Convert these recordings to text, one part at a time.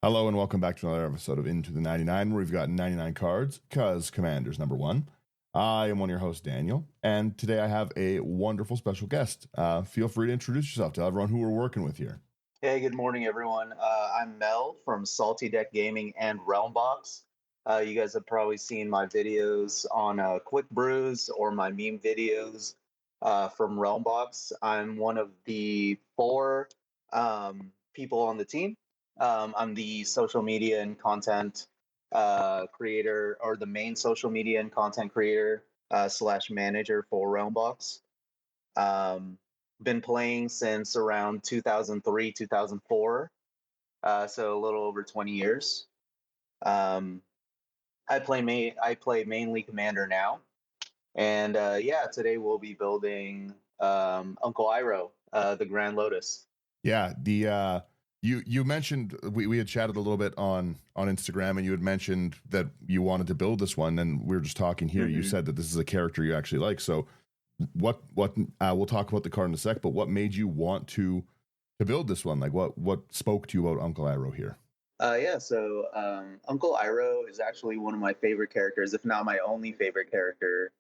Hello and welcome back to another episode of Into the 99, where we've got 99 cards, cuz Commander's number one. I am one of your hosts, Daniel, and today I have a wonderful special guest. Feel free to introduce yourself to everyone who we're working with here. Hey, good morning, everyone. I'm Mel from Salty Deck Gaming and Realmbox. You guys have probably seen my videos on Quick Brews or my meme videos from Realmbox. I'm one of the four people on the team. I'm the social media and content creator, or the main social media and content creator slash manager for Realmbox. Um, been playing since around 2003, 2004, so a little over 20 years. Um, I play mainly Commander now, and yeah, today we'll be building Uncle Iroh, the Grand Lotus. Yeah, you mentioned we had chatted a little bit on Instagram, and you had mentioned that you wanted to build this one, and we were just talking here. You said that this is a character you actually like. So what we'll talk about the card in a sec, but what made you want to build this one? Like what spoke to you about Uncle Iroh here? Yeah, so Uncle Iroh is actually one of my favorite characters, if not my only favorite character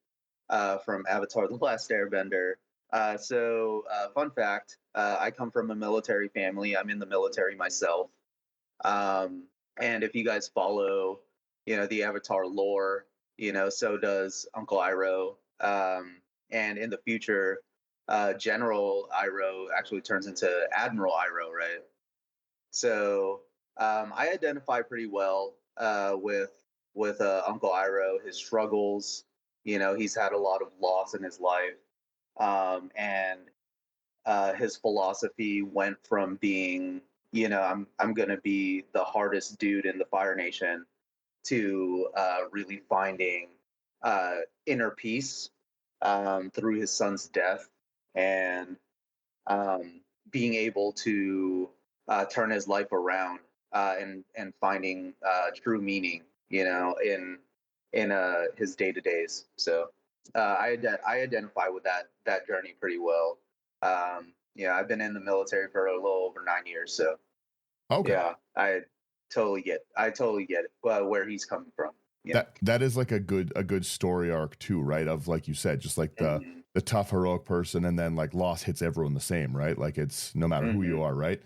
from Avatar: The Last Airbender. Fun fact: I come from a military family. I'm in the military myself, and if you guys follow, the Avatar lore, so does Uncle Iroh. And in the future, General Iroh actually turns into Admiral Iroh, right? So I identify pretty well with Uncle Iroh, his struggles. He's had a lot of loss in his life, and his philosophy went from being, I'm gonna be the hardest dude in the Fire Nation to really finding inner peace through his son's death, and being able to turn his life around, and finding true meaning, in his day to days. So I identify with that journey pretty well. Yeah, I've been in the military for a little over 9 years, so Okay. yeah, I totally get it, where he's coming from. That is like a good story arc too, right? Of, like you said, just like the tough heroic person, and then like loss hits everyone the same, right? Like it's no matter who you are, right?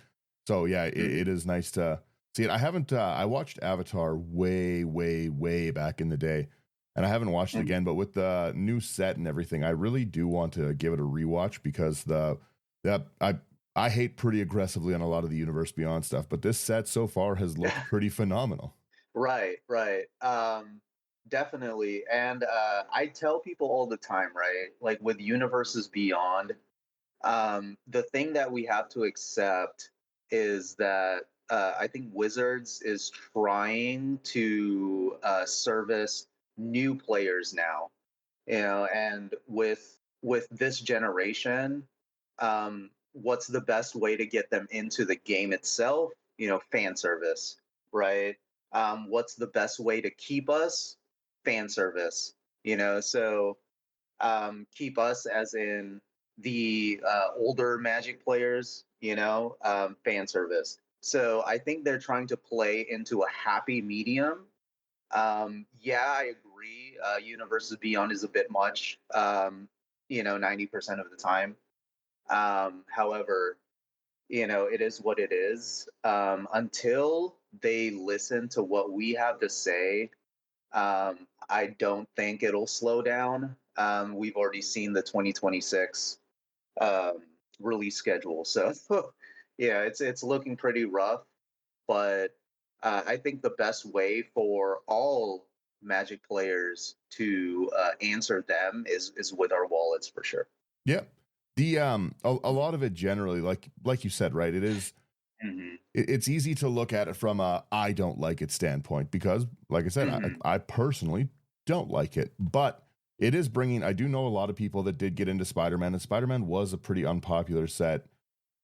So yeah, it is nice to see it. I haven't I watched Avatar way back in the day, and I haven't watched it again, but with the new set and everything, I really do want to give it a rewatch, because I hate pretty aggressively on a lot of the Universe Beyond stuff, but this set so far has looked pretty phenomenal. Right. Definitely. And I tell people all the time, right? Like with Universes Beyond, the thing that we have to accept is that I think Wizards is trying to service new players now. And with this generation, what's the best way to get them into the game itself? Fan service, right? What's the best way to keep us? Fan service. So keep us as in the older Magic players, fan service. So I think they're trying to play into a happy medium. Yeah, I agree. Universes Beyond is a bit much, 90% of the time. However, it is what it is. Until they listen to what we have to say, I don't think it'll slow down. We've already seen the 2026 um, release schedule, so yeah, it's looking pretty rough. But I think the best way for all Magic players to answer them is with our wallets for sure. Yeah. The a lot of it generally, like you said, right? It is Hmm. it's easy to look at it from a I don't like it standpoint, because like I said, Hmm. I personally don't like it, but it is bringing, I do know a lot of people that did get into Spider-Man, and Spider-Man was a pretty unpopular set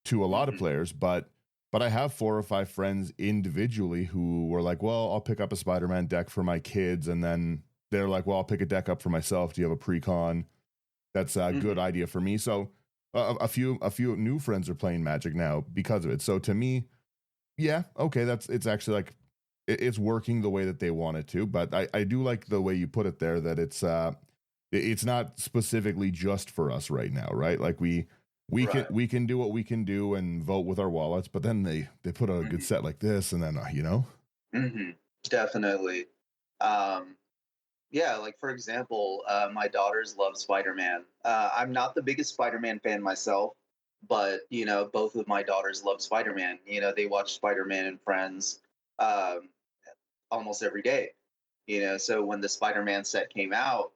to a lot of Hmm. players, but I have 4 or 5 friends individually who were like, well, I'll pick up a Spider-Man deck for my kids, and then they're like, well, I'll pick a deck up for myself. Do you have a pre-con? That's a good Hmm. idea for me. So a few new friends are playing Magic now because of it. So to me, Yeah, okay, it's actually like it's working the way that they want it to, but I do like the way you put it there that it's not specifically just for us right now, right? Like Right. we can do what we can do and vote with our wallets, but then they put a good Hmm. set like this, and then you know. Hmm. Definitely. Um, yeah, like for example, my daughters love Spider-Man. I'm not the biggest Spider-Man fan myself, but both of my daughters love Spider-Man. They watch Spider-Man and Friends um, almost every day. So when the Spider-Man set came out,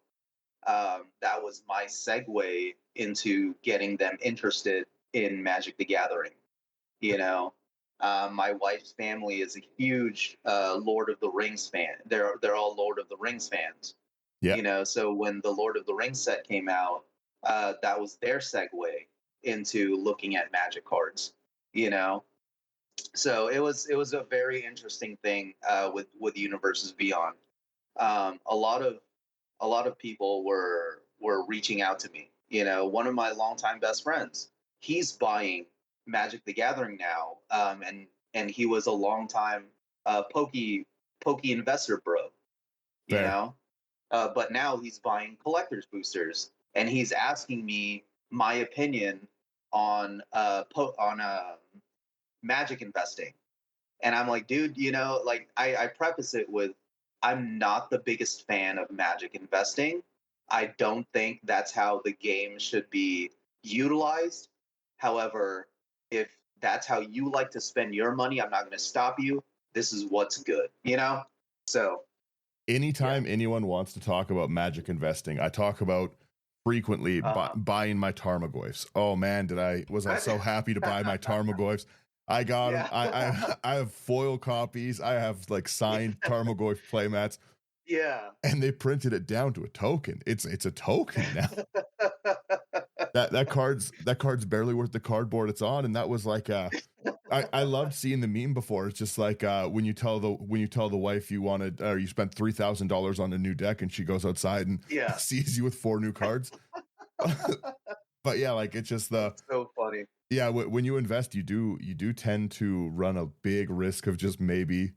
that was my segue into getting them interested in Magic the Gathering. You know, my wife's family is a huge Lord of the Rings fan. They're all Lord of the Rings fans. Yeah. So when the Lord of the Rings set came out, that was their segue into looking at Magic cards. You know, so it was a very interesting thing with Universes Beyond. A lot of people were reaching out to me. One of my longtime best friends, he's buying Magic the Gathering now, and he was a longtime pokey investor, bro. You Fair. know, but now he's buying collector's boosters, and he's asking me my opinion on Magic investing. And I'm like, dude, like I preface it with, I'm not the biggest fan of Magic investing. I don't think that's how the game should be utilized. However, if that's how you like to spend your money, I'm not going to stop you. This is what's good. So, yeah. Anytime anyone wants to talk about Magic investing, I talk about frequently Uh, buying my Tarmogoyfs. Oh man, was I so happy to buy my Tarmogoyfs. I got them. yeah. I have foil copies. I have like signed Tarmogoyf playmats, Yeah. and they printed it down to a token. It's a token now. That card's barely worth the cardboard it's on, and that was like I loved seeing the meme before. It's just like when you tell the wife you wanted or you spent $3,000 on a new deck, and she goes outside and Yeah. sees you with four new cards. But yeah, like it's just That's so funny. yeah. When you invest, you do tend to run a big risk of just maybe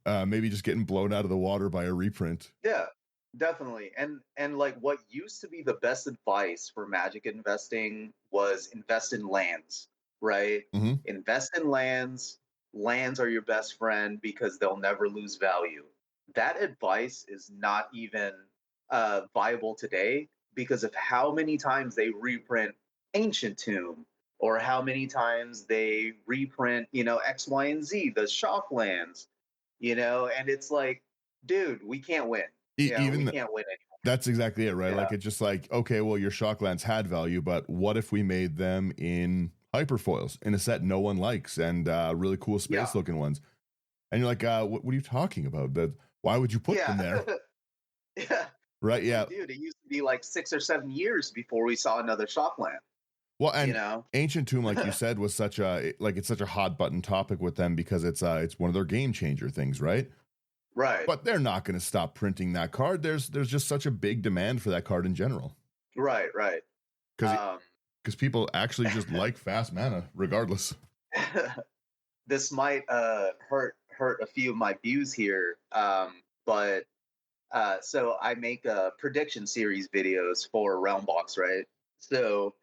just getting blown out of the water by a reprint. Yeah, definitely. And like what used to be the best advice for Magic investing was invest in lands, right? Hmm. Invest in lands. Lands are your best friend because they'll never lose value. That advice is not even viable today because of how many times they reprint Ancient Tomb, or how many times they reprint, X, Y, and Z, the shock lands, and it's like, dude, we can't win. We Even can't win anymore. That's exactly it, right? Yeah. Like it's just like, okay, well, your shocklands had value, but what if we made them in hyperfoils in a set no one likes and really cool Yeah. space looking ones? And you're like, what are you talking about? That why would you put them Yeah. there? Yeah. Right? It's Yeah. like, dude, it used to be like 6 or 7 years before we saw another Shockland, Well, you and know? Ancient Tomb, like you said, was it's such a hot button topic with them because it's one of their game changer things, right? Right. But they're not going to stop printing that card. There's just such a big demand for that card in general Right. Right. because Um, people actually just like fast mana regardless. this might hurt a few of my views here, but so I make prediction series videos for Realmbox, right? So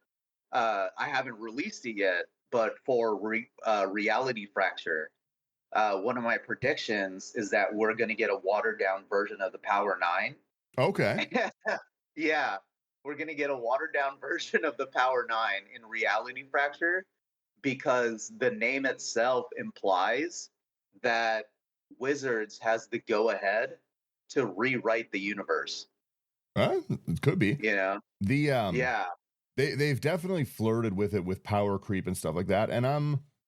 I haven't released it yet, but for Reality Fracture, one of my predictions is that we're going to get a watered down version of the Power Nine. Okay. Yeah, we're going to get a watered down version of the Power Nine in Reality Fracture because the name itself implies that Wizards has the go ahead to rewrite the universe. It could be. You know? The Yeah. they've definitely flirted with it with power creep and stuff like that. And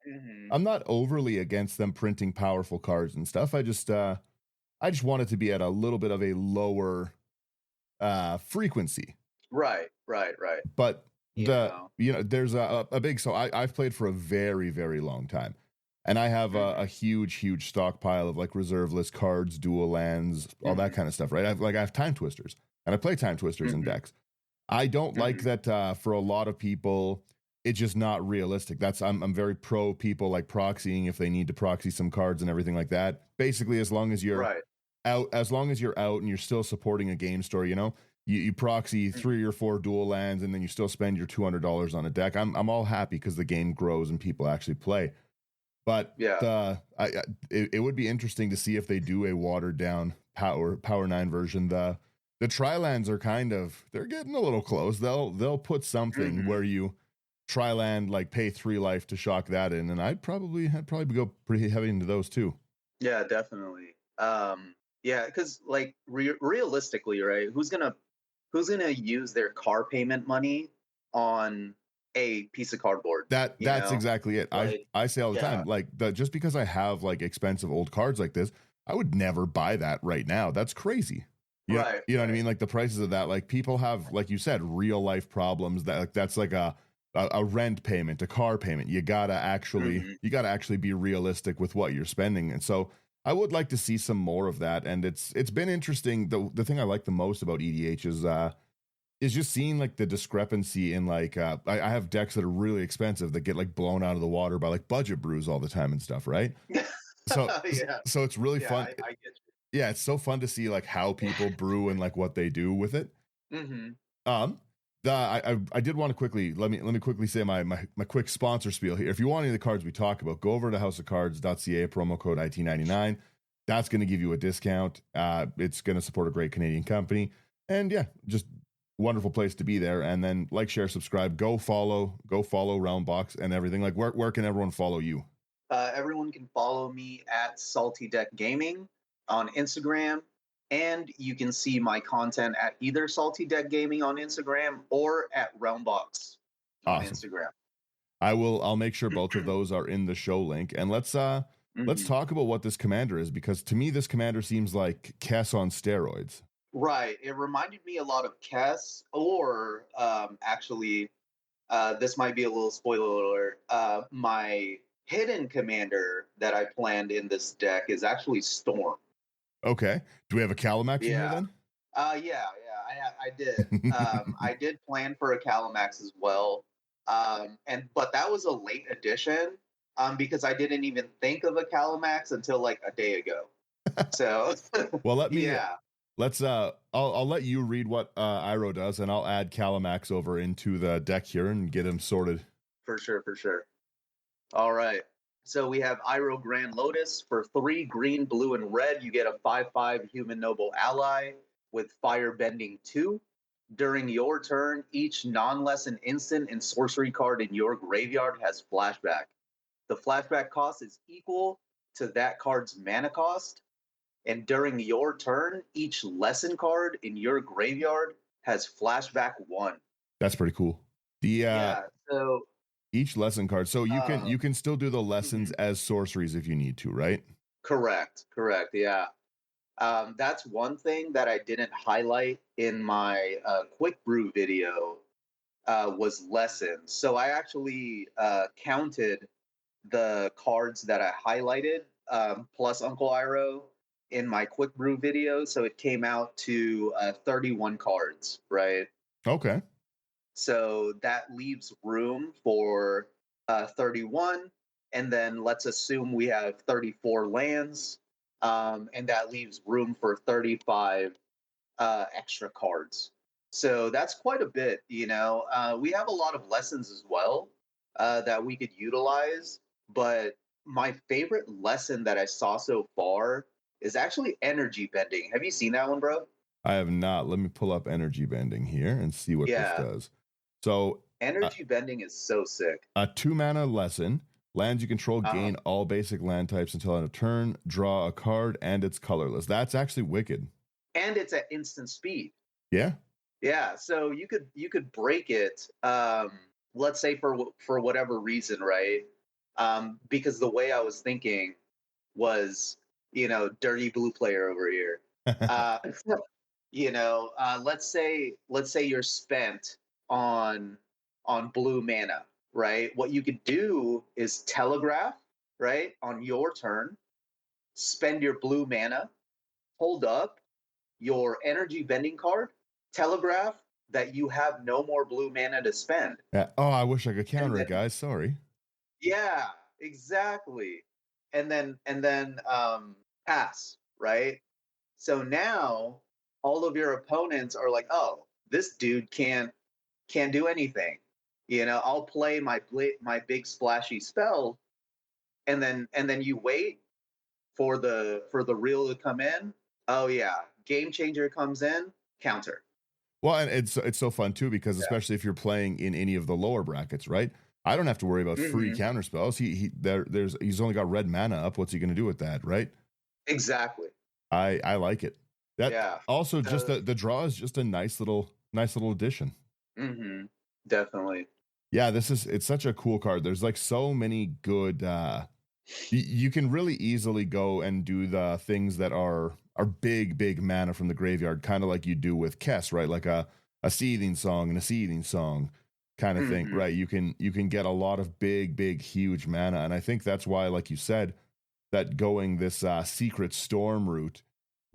Hmm. I'm not overly against them printing powerful cards and stuff. I just want it to be at a little bit of a lower frequency. Right. Right. Right. But You know? there's a big so I've played for a very, very long time. And I have a Hmm. huge, huge stockpile of like reserve list cards, dual lands, all that Hmm. kind of stuff, right? I have time twisters, and I play time twisters in Hmm. decks. I don't like Hmm. that for a lot of people. it's just not realistic. I'm very pro people like proxying if they need to proxy some cards and everything like that. Basically, Right. as long as you're out and you're still supporting a game store, you proxy Mm. 3 or 4 dual lands and then you still spend your $200 on a deck. I'm all happy because the game grows and people actually play. But Yeah. it would be interesting to see if they do a watered down Power 9 version. The Tri-lands are they're getting a little close. They'll put something where you Tri-land, like pay 3 life to shock that in, and I'd probably go pretty heavy into those too. Yeah, definitely. Yeah, because like realistically, right? Who's gonna use their car payment money on a piece of cardboard? That's exactly it. Like, I say all the yeah, time, like just because I have like expensive old cards like this, I would never buy that right now. That's crazy. Yeah, right, you know what I right. mean? Like the prices of that, like people have, like you said, real life problems that's like a rent payment, a car payment. Mhm. You gotta actually be realistic with what you're spending. And so I would like to see some more of that. And it's been interesting. The thing I like the most about EDH is just seeing like the discrepancy in like I have decks that are really expensive that get like blown out of the water by like budget brews all the time and stuff, right? So Yeah, so it's really yeah, fun. I get Yeah, it's so fun to see like how people brew and like what they do with it. you. Um, I did want to quickly let me quickly say my quick sponsor spiel here. If you want any of the cards we talk about, go over to houseofcards.ca, promo code IT99. That's going to give you a discount. It's going to support a great Canadian company, and yeah, just wonderful place to be there. And then like, share, subscribe, go follow Roundbox and everything. Like, where can everyone follow you? Everyone can follow me at Salty Deck Gaming on Instagram, and you can see my content at either Salty Deck Gaming on Instagram or at Realmbox on Awesome. Instagram. I'll make sure both of those are in the show link. And let's Mhm. talk about what this commander is, because to me this commander seems like Kess on steroids. Right. It reminded me a lot of Kess, or actually, this might be a little spoiler alert. My hidden commander that I planned in this deck is actually Storm. Okay. Do we have a Calamax in here Yeah. then? I did. I did plan for a Calamax as well, but that was a late addition, because I didn't even think of a Calamax until like a day ago. So Well, yeah, I'll let you read what Iroh does, and I'll add Calamax over into the deck here and get him sorted. for sure, for sure. All right. So we have Iroh Grand Lotus for 3 green, blue, and red. You get a 5/5 human noble ally with fire bending 2. During your turn, each non-lesson instant and sorcery card in your graveyard has flashback. The flashback cost is equal to that card's mana cost. And during your turn, each lesson card in your graveyard has flashback 1. That's pretty cool. The Yeah. So each lesson card, so uh, you can still do the lessons mhm. as sorceries if you need to, right? Correct. Correct. Yeah. That's one thing that I didn't highlight in my quick brew video, was lessons. So I actually counted the cards that I highlighted, plus Uncle Iroh, in my quick brew video. So it came out to 31 cards, right? Okay. So that leaves room for 31. And then let's assume we have 34 lands. And that leaves room for 35 extra cards. So that's quite a bit, you know. We have a lot of lessons as well that we could utilize. But my favorite lesson that I saw so far is actually energy bending. Have you seen that one, bro? I have not. Let me pull up energy bending here and see what this Yeah. does. So, uh, Energy bending is so sick. a 2 mana lesson. Lands you control Uh, gain all basic land types until end of turn. Draw a card and it's colorless. That's actually wicked. and it's at instant speed. Yeah. Yeah, so you could break it. Let's say for whatever reason, right? Because the way I was thinking was, dirty blue player over here. Uh, let's say you're spent on blue mana, right? What you could do is telegraph, right, on your turn, spend your blue mana, hold up your energy bending card, telegraph, that you have no more blue mana to spend. Yeah. Oh, I wish I could counter then, it, guys. Sorry. Yeah, exactly. And then pass, right? So now all of your opponents are like, oh, this dude can't do anything. I'll play my big splashy spell, and then you wait for the reel to come in. Oh yeah, game changer comes in, counter. Well, and it's so fun too because Yeah. especially if you're playing in any of the lower brackets, right? I don't have to worry about free Hmm. counter spells. He's only got red mana up. What's he going to do with that, right? Exactly. I like it. That Yeah. also just the draw is just a nice little addition. Hmm. Definitely. Yeah, it's such a cool card. There's like so many good you can really easily go and do the things that are big mana from the graveyard, kind of like you do with Kess, right? Like a seething song and a seething song kind of thing, Hmm. right? You can get a lot of big huge mana, and I think that's why, like you said, that going this secret storm route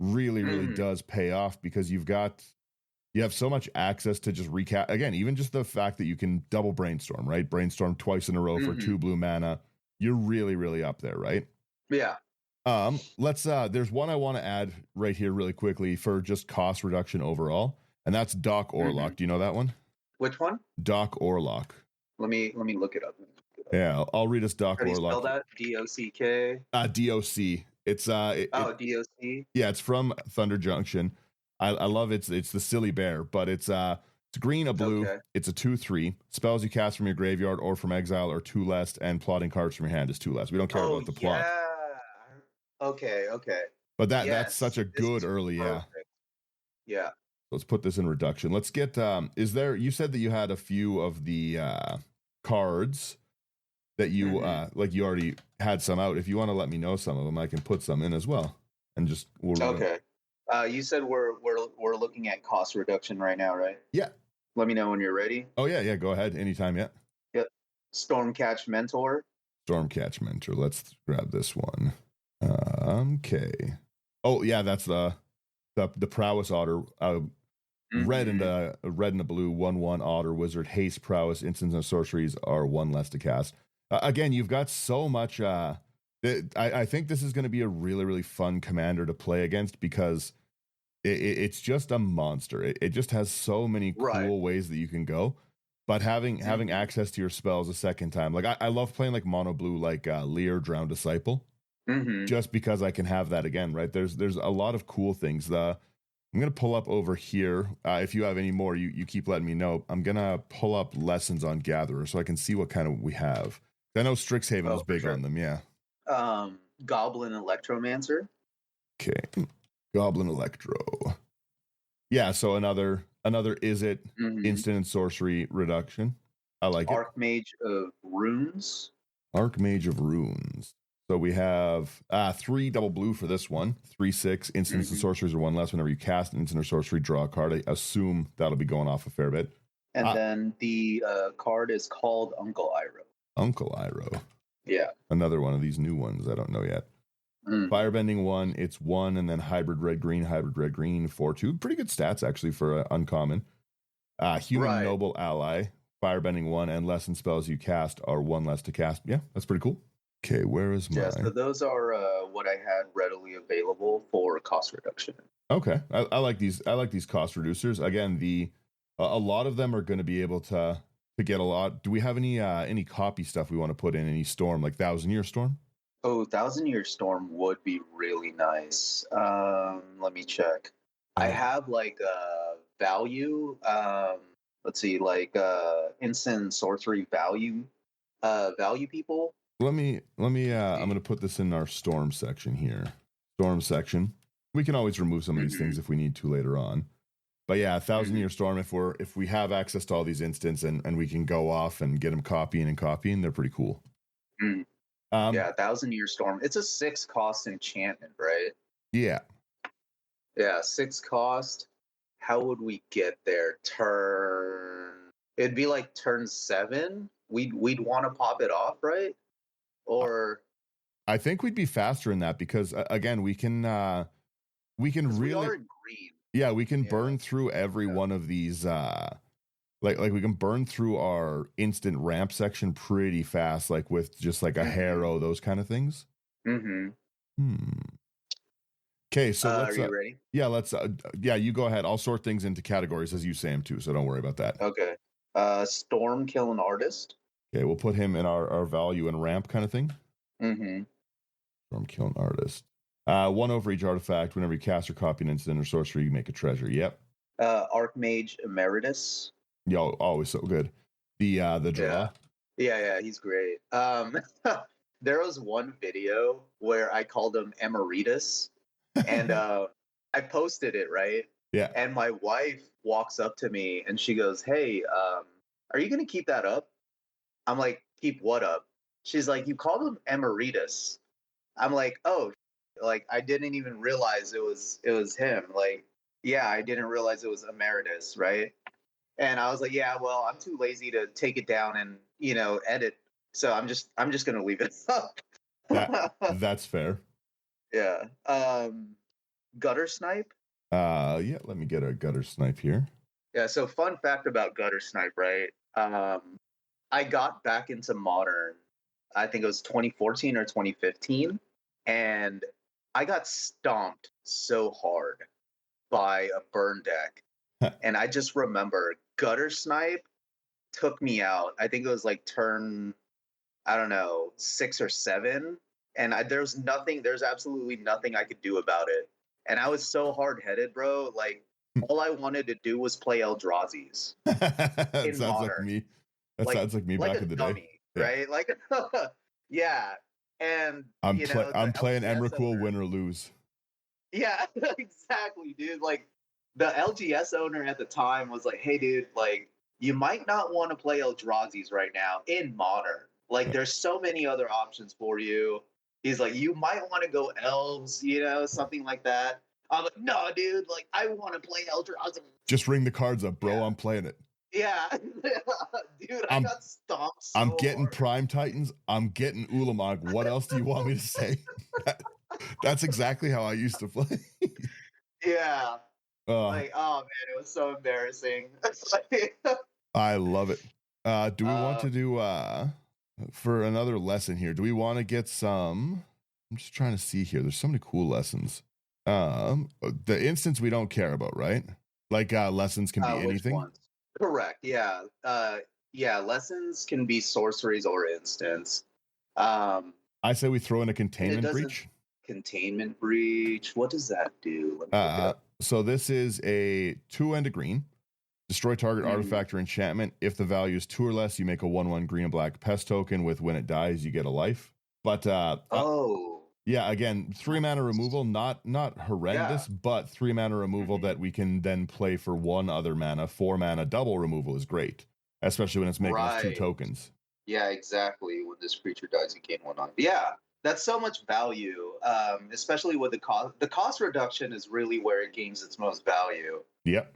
really Hmm. does pay off because you have so much access to just recap again, even just the fact that you can double brainstorm, right? Brainstorm twice in a row for Hmm. 2 blue mana. You're really up there, right? Yeah. Let's there's one I want to add right here really quickly for just cost reduction overall, and that's Doc Orlock. Hmm. Do you know that one? Which one? Doc Orlock. Let me look it up. Yeah, I'll read us Doc How do you spell Orlock. that? DOCK. DOC. It's Oh, DOC. yeah, it's from Thunder Junction. I love it's the silly bear, but it's green, a blue. Okay. It's a 2/3. Spells you cast from your graveyard or from exile are 2 less, and plotting cards from your hand is 2 less. We don't care Oh about the plot. yeah. Okay. But that's such Yes. a This good is early, yeah. perfect. Yeah. Let's put this in reduction. Let's get is there you said that you had a few of the cards that you like you already had some out. If you want to let me know some of them, I can put some in as well. And just Okay. You said we're looking at cost reduction right now, right? Yeah. Let me know when you're ready. Oh yeah, go ahead. Anytime, yeah. Yep. Stormcatch Mentor. Stormcatch Mentor. Let's grab this one. Okay. Oh yeah, that's the prowess otter. Red and a blue 1/1 otter wizard haste prowess instants and sorceries are 1 less to cast. Again, you've got so much. I think this is going to be a really fun commander to play against because it's just a monster. It just has so many cool ways that you can go. But having access to your spells a second time, like I love playing like mono blue, like Lear Drowned Disciple, just because I can have that again. Right? There's a lot of cool things. I'm going to pull up over here. If you have any more, you keep letting me know. I'm going to pull up lessons on Gatherer so I can see what kind of we have. I know Strixhaven was big on them, yeah. Goblin Electromancer. Okay. Goblin Electro. Yeah, so another is it instant and sorcery reduction. I like it. Archmage of Runes. Archmage of Runes. So we have 3 double blue for this one. 3/6 instants and sorceries are 1 less. Whenever you cast an instant or sorcery, draw a card. I assume that'll be going off a fair bit. And then the card is called Uncle Iroh. Uncle Iroh. Yeah. Another one of these new ones I don't know yet. Firebending 1, it's 1, and then hybrid red green 4/2. Pretty good stats actually for uncommon. Human Noble Ally, firebending 1, and lesson spells you cast are 1 less to cast. Yeah, that's pretty cool. Okay, where is my? Yeah, so those are what I had readily available for cost reduction. Okay, I like these. I like these cost reducers. Again, a lot of them are going to be able to get a lot. Do we have any copy stuff we want to put in? Any storm like 1,000-Year Storm? Oh, 1,000-Year Storm would be really nice. Let me check. I have like value. Let's see, like instant sorcery value people. Let me I'm going to put this in our storm section here. Storm section. We can always remove some of these things if we need to later on. But yeah, 1,000-Year Storm, if we have access to all these instants and we can go off and get them copying, they're pretty cool. Yeah, 1,000-Year Storm. It's a 6 cost enchantment, right? Yeah. Yeah, 6 cost. How would we get there? It'd be like turn 7. We'd want to pop it off, right? Or I think we'd be faster in that because again we can really. We are in green. Yeah, we can Yeah. burn through every one of these. Like we can burn through our instant ramp section pretty fast, like with just like a harrow, those kind of things. Mm-hmm. Okay, so let's. Are you ready? Yeah, let's. Yeah, you go ahead. I'll sort things into categories as you say them too, so don't worry about that. Okay. Storm kill an artist. Okay, we'll put him in our value and ramp kind of thing. Mm-hmm. Storm kill an artist. One over each artifact. Whenever you cast or copy an instant or sorcery, you make a treasure. Yep. Archmage Emeritus. Yo, always so good. The draw. Yeah, he's great. There was one video where I called him Emeritus, and I posted it, right? Yeah. And my wife walks up to me and she goes, "Hey, are you gonna keep that up?" I'm like, "Keep what up?" She's like, "You called him Emeritus." I'm like, "Oh, like I didn't even realize it was him." Like, yeah, I didn't realize it was Emeritus, right? And I was like, "Yeah, well, I'm too lazy to take it down and edit, so I'm just gonna leave it up." That's fair. Yeah. Gutter snipe. Yeah, let me get a gutter snipe here. Yeah, so fun fact about gutter snipe, right? I got back into modern, I think it was 2014 or 2015, and I got stomped so hard by a burn deck. And I just remember gutter snipe took me out. I think it was like turn, I don't know, 6 or 7, and there's absolutely nothing I could do about it. And I was so hard headed, bro. Like all I wanted to do was play Eldrazi's That in sounds modern. like me. That sounds like me back in the day. Right? Like, yeah. And I'm playing Emrakul, win or lose. Yeah, exactly, dude. Like the LGS owner at the time was like, "Hey, dude, like you might not want to play Eldrazi's right now in modern. Like, there's so many other options for you." He's like, "You might want to go elves, something like that." I'm like, "No, dude. Like, I want to play Eldrazi." Just ring the cards up, bro. Yeah. I'm playing it. Yeah, dude. I got stomped. So I'm getting hard. Prime Titans. I'm getting Ulamog. What else do you want me to say? That's exactly how I used to play. Yeah. Like, oh man, it was so embarrassing. I love it. Do we want to do for another lesson here? Do we want to get some? I'm just trying to see here. There's so many cool lessons. The instance we don't care about, right? Like lessons can be anything. Which ones? Correct. Yeah. Yeah. Lessons can be sorceries or instance. I say we throw in a containment breach. Containment breach. What does that do? So this is a 2 and a green. Destroy target artifact or enchantment. If the value is 2 or less, you make a 1/1 green and black pest token with when it dies, you get a life. But yeah, again, 3 mana removal, not horrendous, but 3 mana removal that we can then play for 1 other mana. 4 mana double removal is great, especially when it's making us 2 tokens. Yeah, exactly. When this creature dies, you gain 1 on. Yeah, that's so much value, especially with the cost. The cost reduction is really where it gains its most value. Yep.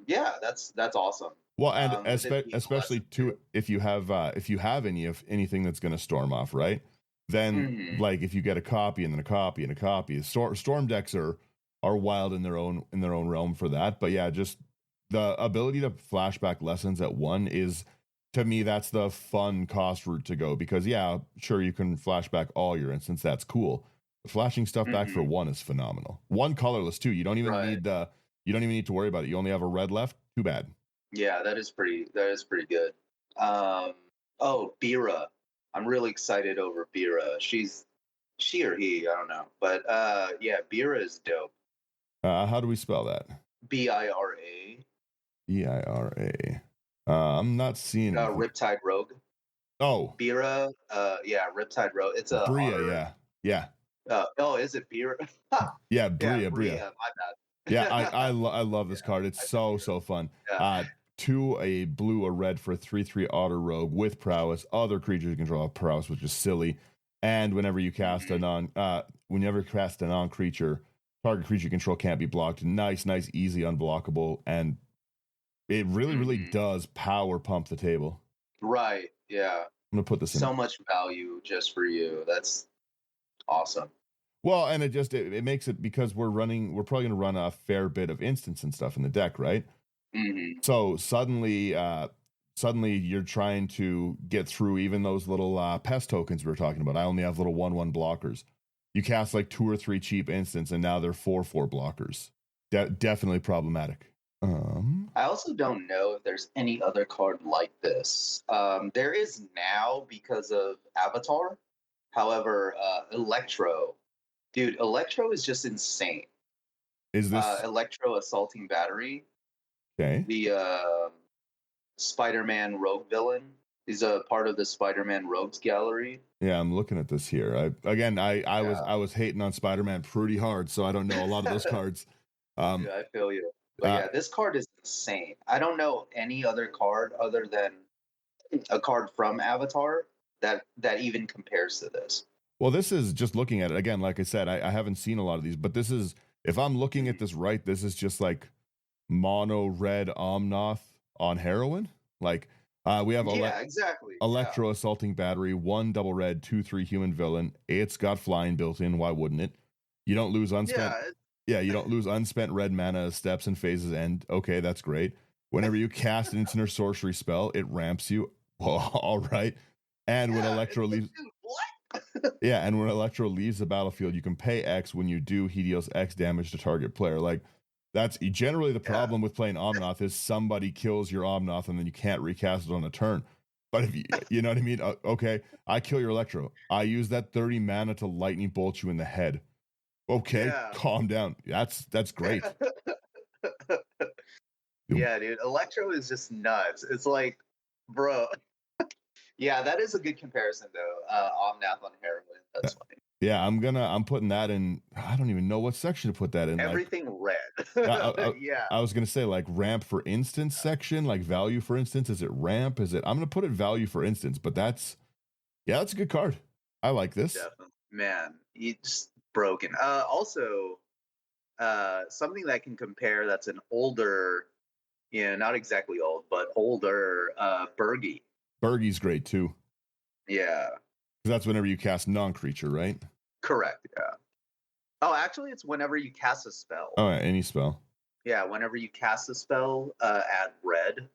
Yeah, that's awesome. Well, and especially too, if you have anything that's going to storm off, right? Then like if you get a copy and then a copy and a copy, storm decks are wild in their own realm for that. But yeah, just the ability to flashback lessons at 1 is, to me, that's the fun cost route to go, because yeah, sure, you can flashback all your instants, that's cool. But flashing stuff back for 1 is phenomenal. 1 colorless too. You don't even need to worry about it. You only have a red left. Too bad. Yeah, that is pretty good. Bira. I'm really excited over Bira. She or he, I don't know. But yeah, Bira is dope. How do we spell that? Bira. Bira. I'm not seeing Riptide Rogue. Oh. Bira, yeah, Riptide Rogue. It's a Bria, yeah. Is it Bira? Yeah, Bria. My bad. Yeah, I love this card. It's so fun. Yeah. 2, a blue, a red for a 3/3 Otter Rogue with prowess. Other creatures you control have prowess, which is silly. And whenever you cast a non-creature, target creature you control can't be blocked. Nice, easy, unblockable, and it really does power pump the table. Right. Yeah. I'm gonna put this in. So much value just for you. That's awesome. Well, and it makes it because we're probably going to run a fair bit of instants and stuff in the deck, right? Mm-hmm. So suddenly you're trying to get through even those little pest tokens we were talking about. I only have little 1/1 blockers. You cast like 2 or 3 cheap instants, and now they're 4/4 blockers. Definitely problematic. I also don't know if there's any other card like this. There is now because of Avatar. However, Electro, dude, Electro is just insane. Is this Electro Assaulting Battery, okay? the Spider-Man rogue villain. He's a part of the Spider-Man Rogues Gallery. Yeah, I'm looking at this here. I was hating on Spider-Man pretty hard, so I don't know a lot of those cards. Yeah, I feel you. But yeah, this card is insane. I don't know any other card other than a card from Avatar that even compares to this. Well, this is just looking at it again. Like I said, I haven't seen a lot of these, but this is, if I'm looking at this right, this is just like mono red Omnoth on heroin. Like we have exactly. Electro Assaulting Battery, 1 double red, 2/3 human villain. It's got flying built in. Why wouldn't it? You don't lose unspent. Yeah, you don't lose unspent red mana as steps and phases end. Okay, that's great. Whenever you cast an instant or sorcery spell, it ramps you. Well, all right. And when Electro leaves, what? yeah, and when Electro leaves the battlefield, you can pay X. When you do, he deals X damage to target player. Like, that's generally the problem with playing Omnoth is somebody kills your Omnoth and then you can't recast it on a turn. But if you know what I mean, okay, I kill your Electro. I use that 30 mana to lightning bolt you in the head. Okay, calm down. That's great. Yeah, dude, Electro is just nuts. It's like, bro. Yeah, that is a good comparison though. Omnath on heroin. That's funny. Yeah, I'm putting that in. I don't even know what section to put that in. Everything red. Yeah. I was gonna say like ramp for instance section, like value for instance. Is it ramp? Is it? I'm gonna put it value for instance, but that's a good card. I like this. Definitely. Man, it's broken. Also, something that can compare that's an older, not exactly old, but older, Bergie. Bergie's great too. Yeah. That's whenever you cast non-creature, right? Correct, yeah. Oh, actually, it's whenever you cast a spell. Oh, yeah, any spell. Yeah, whenever you cast a spell, add red.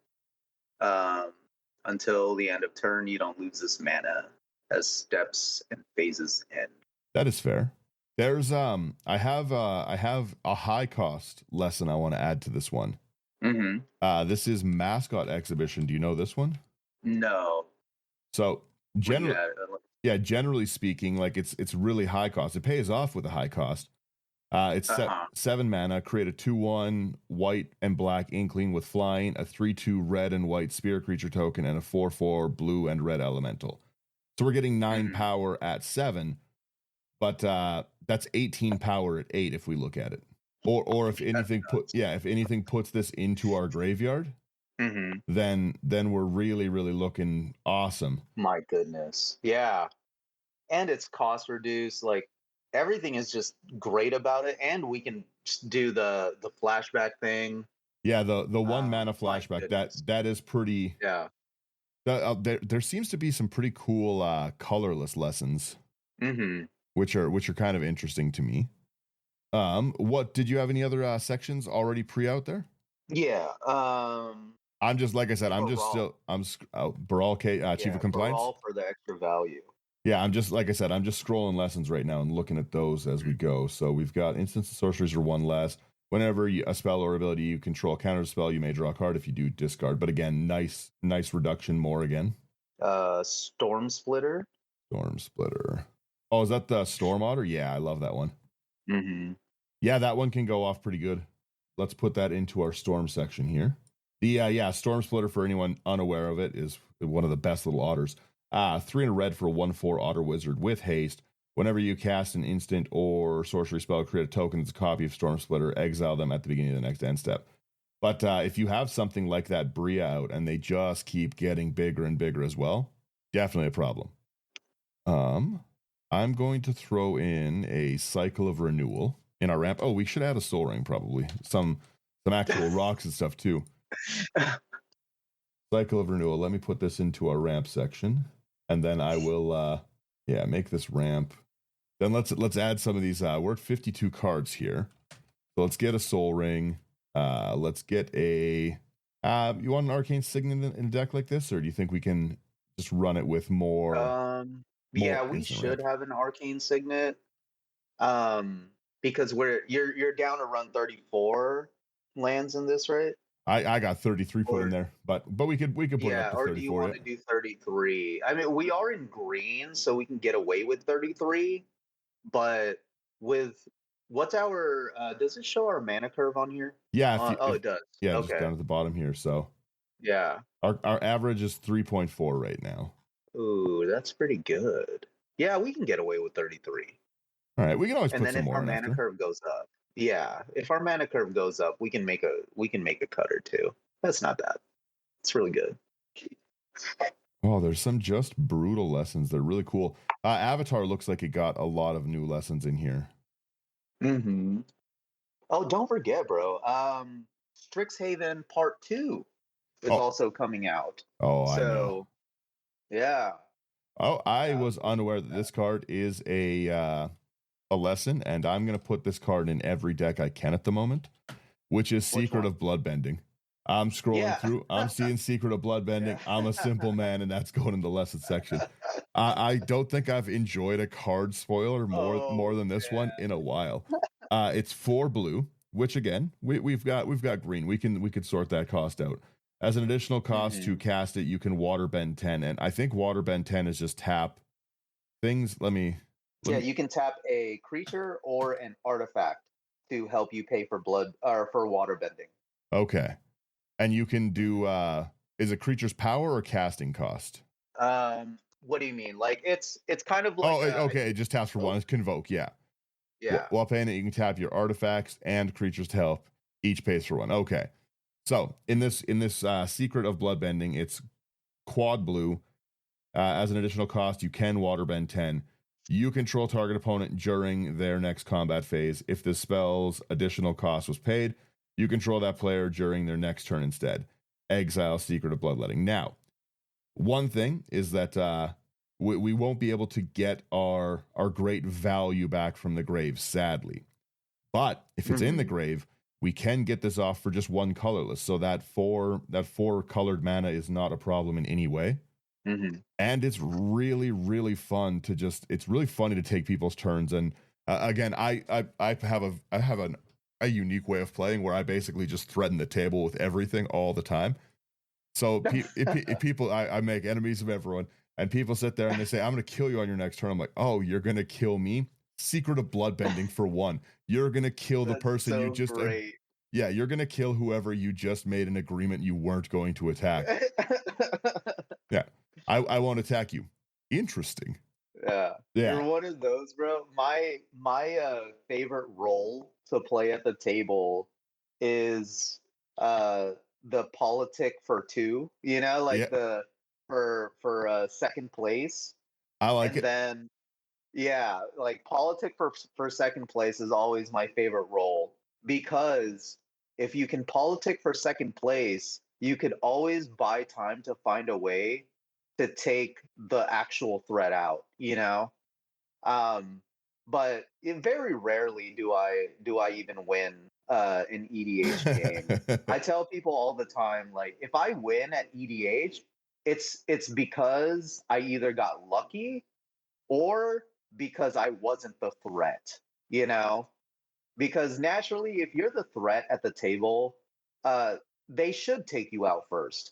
Until the end of turn, you don't lose this mana as steps and phases end. That is fair. There's I have a high cost lesson I want to add to this one. Mm-hmm. This is Mascot Exhibition. Do you know this one? No. So generally speaking, like it's really high cost. It pays off with a high cost. It's 7 mana. Create a 2/1 white and black inkling with flying, a 3/2 red and white spear creature token, and a 4/4 blue and red elemental. So we're getting 9 power at 7, but that's 18 power at 8 if we look at it. Or if anything if anything puts this into our graveyard, then we're really, really looking awesome. My goodness. Yeah. And it's cost reduced. Like everything is just great about it. And we can just do the flashback thing. Yeah, the 1 mana flashback. That is pretty. Yeah. There seems to be some pretty cool colorless lessons. Which are kind of interesting to me. What did you have any other sections already pre out there? Yeah. I'm just like I said. I'm Baral Chief of Compliance. Baral for the extra value. Yeah, I'm just like I said. I'm just scrolling lessons right now and looking at those as we go. So we've got instants and sorceries are 1 less. Whenever a spell or ability you control counters a spell, you may draw a card. If you do, discard. But again, nice reduction. More again. Storm Splitter. Oh, is that the Storm Otter? Yeah, I love that one. Yeah, that one can go off pretty good. Let's put that into our Storm section here. The Storm Splitter, for anyone unaware of it, is one of the best little otters. 3 and a red for a 1/4 Otter Wizard with haste. Whenever you cast an instant or sorcery spell, create a token that's a copy of Storm Splitter, exile them at the beginning of the next end step. But if you have something like that Brew out and they just keep getting bigger and bigger as well, definitely a problem. I'm going to throw in a Cycle of Renewal in our ramp. Oh, we should add a Soul Ring probably. Some actual rocks and stuff too. Cycle of Renewal. Let me put this into our ramp section, and then I will make this ramp Then let's add some of these. We're at 52 cards here, so let's get a Soul Ring. Let's get a. You want an Arcane Signet in a deck like this, or do you think we can just run it with more? Yeah, we instant should ramp? have an Arcane Signet. Because you're down to run 34 lands in this, right? I got 33 put in Or there, but we could put it up yeah, to or do you 34. want Yeah. to do 33? I mean, we are in green, so we can get away with 33, but with what's our does it show our mana curve on here? Yeah, Oh, if it does. yeah, just Okay. down at the bottom here. So Yeah. our average is 3.4 right now. Ooh, that's pretty good. Yeah, we can get away with 33. All right, we can always And put then some if more our in mana after. curve goes up, yeah, if our mana curve goes up, we can make a cut or two. That's not bad. It's really good. Oh, there's some just brutal lessons. They're really cool. Avatar looks like it got a lot of new lessons in here. Mm-hmm. Oh, don't forget, bro. Strixhaven Part 2 is also coming out. Oh, I know. So, yeah. Oh, I was unaware that this card is a lesson, and I'm gonna put this card in every deck I can at the moment, which is Secret of Bloodbending. I'm scrolling through. I'm seeing Secret of Bloodbending. Yeah. I'm a simple man, and that's going in the lesson section. I don't think I've enjoyed a card spoiler more than this one in a while. It's 4 blue, which again we've got green. We could sort that cost out. As an additional cost to cast it, you can waterbend 10, and I think waterbend 10 is just tap things. You can tap a creature or an artifact to help you pay for blood or for waterbending. Okay. And you can do is it creature's power or casting cost? What do you mean? Like it's kind of like okay, it just taps for one. It's convoke, yeah. Yeah. While paying it, you can tap your artifacts and creatures to help. Each pays for one. Okay. So in this Secret of Bloodbending, it's quad blue. As an additional cost, you can waterbend 10. You control target opponent during their next combat phase. If the spell's additional cost was paid, you control that player during their next turn instead. Exile Secret of Bloodletting. Now, one thing is that we won't be able to get our great value back from the grave, sadly. But if it's in the grave, we can get this off for just one colorless. So that four colored mana is not a problem in any way. And it's really, really fun to it's really funny to take people's turns. And again, I have a unique way of playing where I basically just threaten the table with everything all the time. So if people, I make enemies of everyone, and people sit there and they say, I'm going to kill you on your next turn. I'm like, oh, you're going to kill me? Secret of Bloodbending for one. You're going to kill the person so you just... yeah, you're going to kill whoever you just made an agreement you weren't going to attack. Yeah, I won't attack you. Interesting. Yeah. You're one of those, bro. My favorite role to play at the table is the politic for 2, like the for second place. I like it. And then like politic for second place is always my favorite role, because if you can politic for second place, you could always buy time to find a way to take the actual threat out, but very rarely do I even win an EDH game. I tell people all the time, like, if I win at EDH, it's because I either got lucky or because I wasn't the threat, because naturally, if you're the threat at the table, they should take you out first,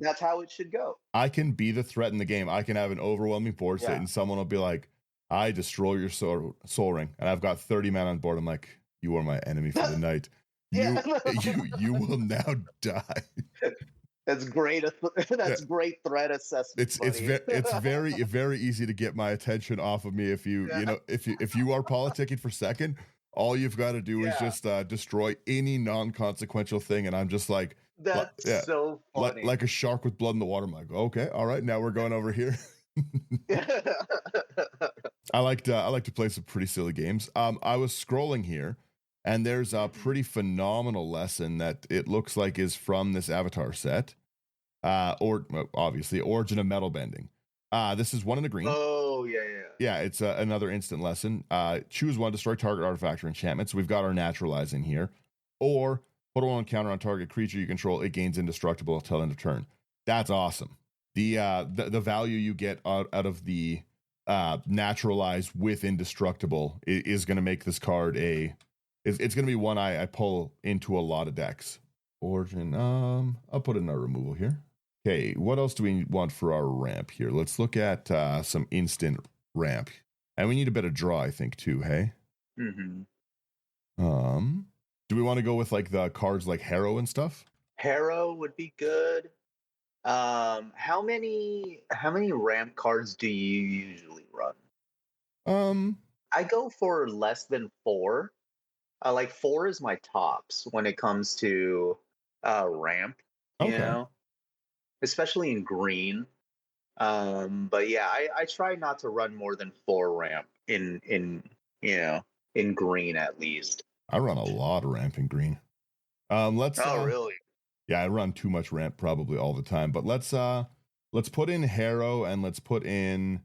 that's how it should go. I can be the threat in the game. I can have an overwhelming board state, and someone will be like, I destroy your soul ring, and I've got 30 men on board. I'm like, you are my enemy for the night. You will now die. That's great. That's great threat assessment. It's very very easy to get my attention off of me if you if you are politicking for second. All you've got to do is just destroy any non-consequential thing, and I'm just like, that's so funny. Like a shark with blood in the water. I'm like, okay, all right, now we're going over here. I like to play some pretty silly games. I was scrolling here, and there's a pretty phenomenal lesson that it looks like is from this Avatar set, or obviously Origin of Metal Bending. This is 1 in a green. Oh, yeah, yeah. Yeah, it's another instant lesson. Choose 1, destroy target artifact or enchantment. So we've got our naturalize in here. Or put 1 counter on target creature you control. It gains indestructible until end of turn. That's awesome. The value you get out of the naturalize with indestructible is going to make this card it's going to be one I pull into a lot of decks. Origin, I'll put in our removal here. Okay, what else do we want for our ramp here? Let's look at some instant ramp. And we need a bit of draw, I think, too, hey? Mm-hmm. Do we want to go with like the cards like Harrow and stuff? Harrow would be good. How many ramp cards do you usually run? I go for less than 4. Like 4 is my tops when it comes to ramp, you know, especially in green. But yeah, I try not to run more than 4 ramp in in green at least. I run a lot of ramp in green. Let's really? Yeah, I run too much ramp probably all the time, but let's put in Harrow and let's put in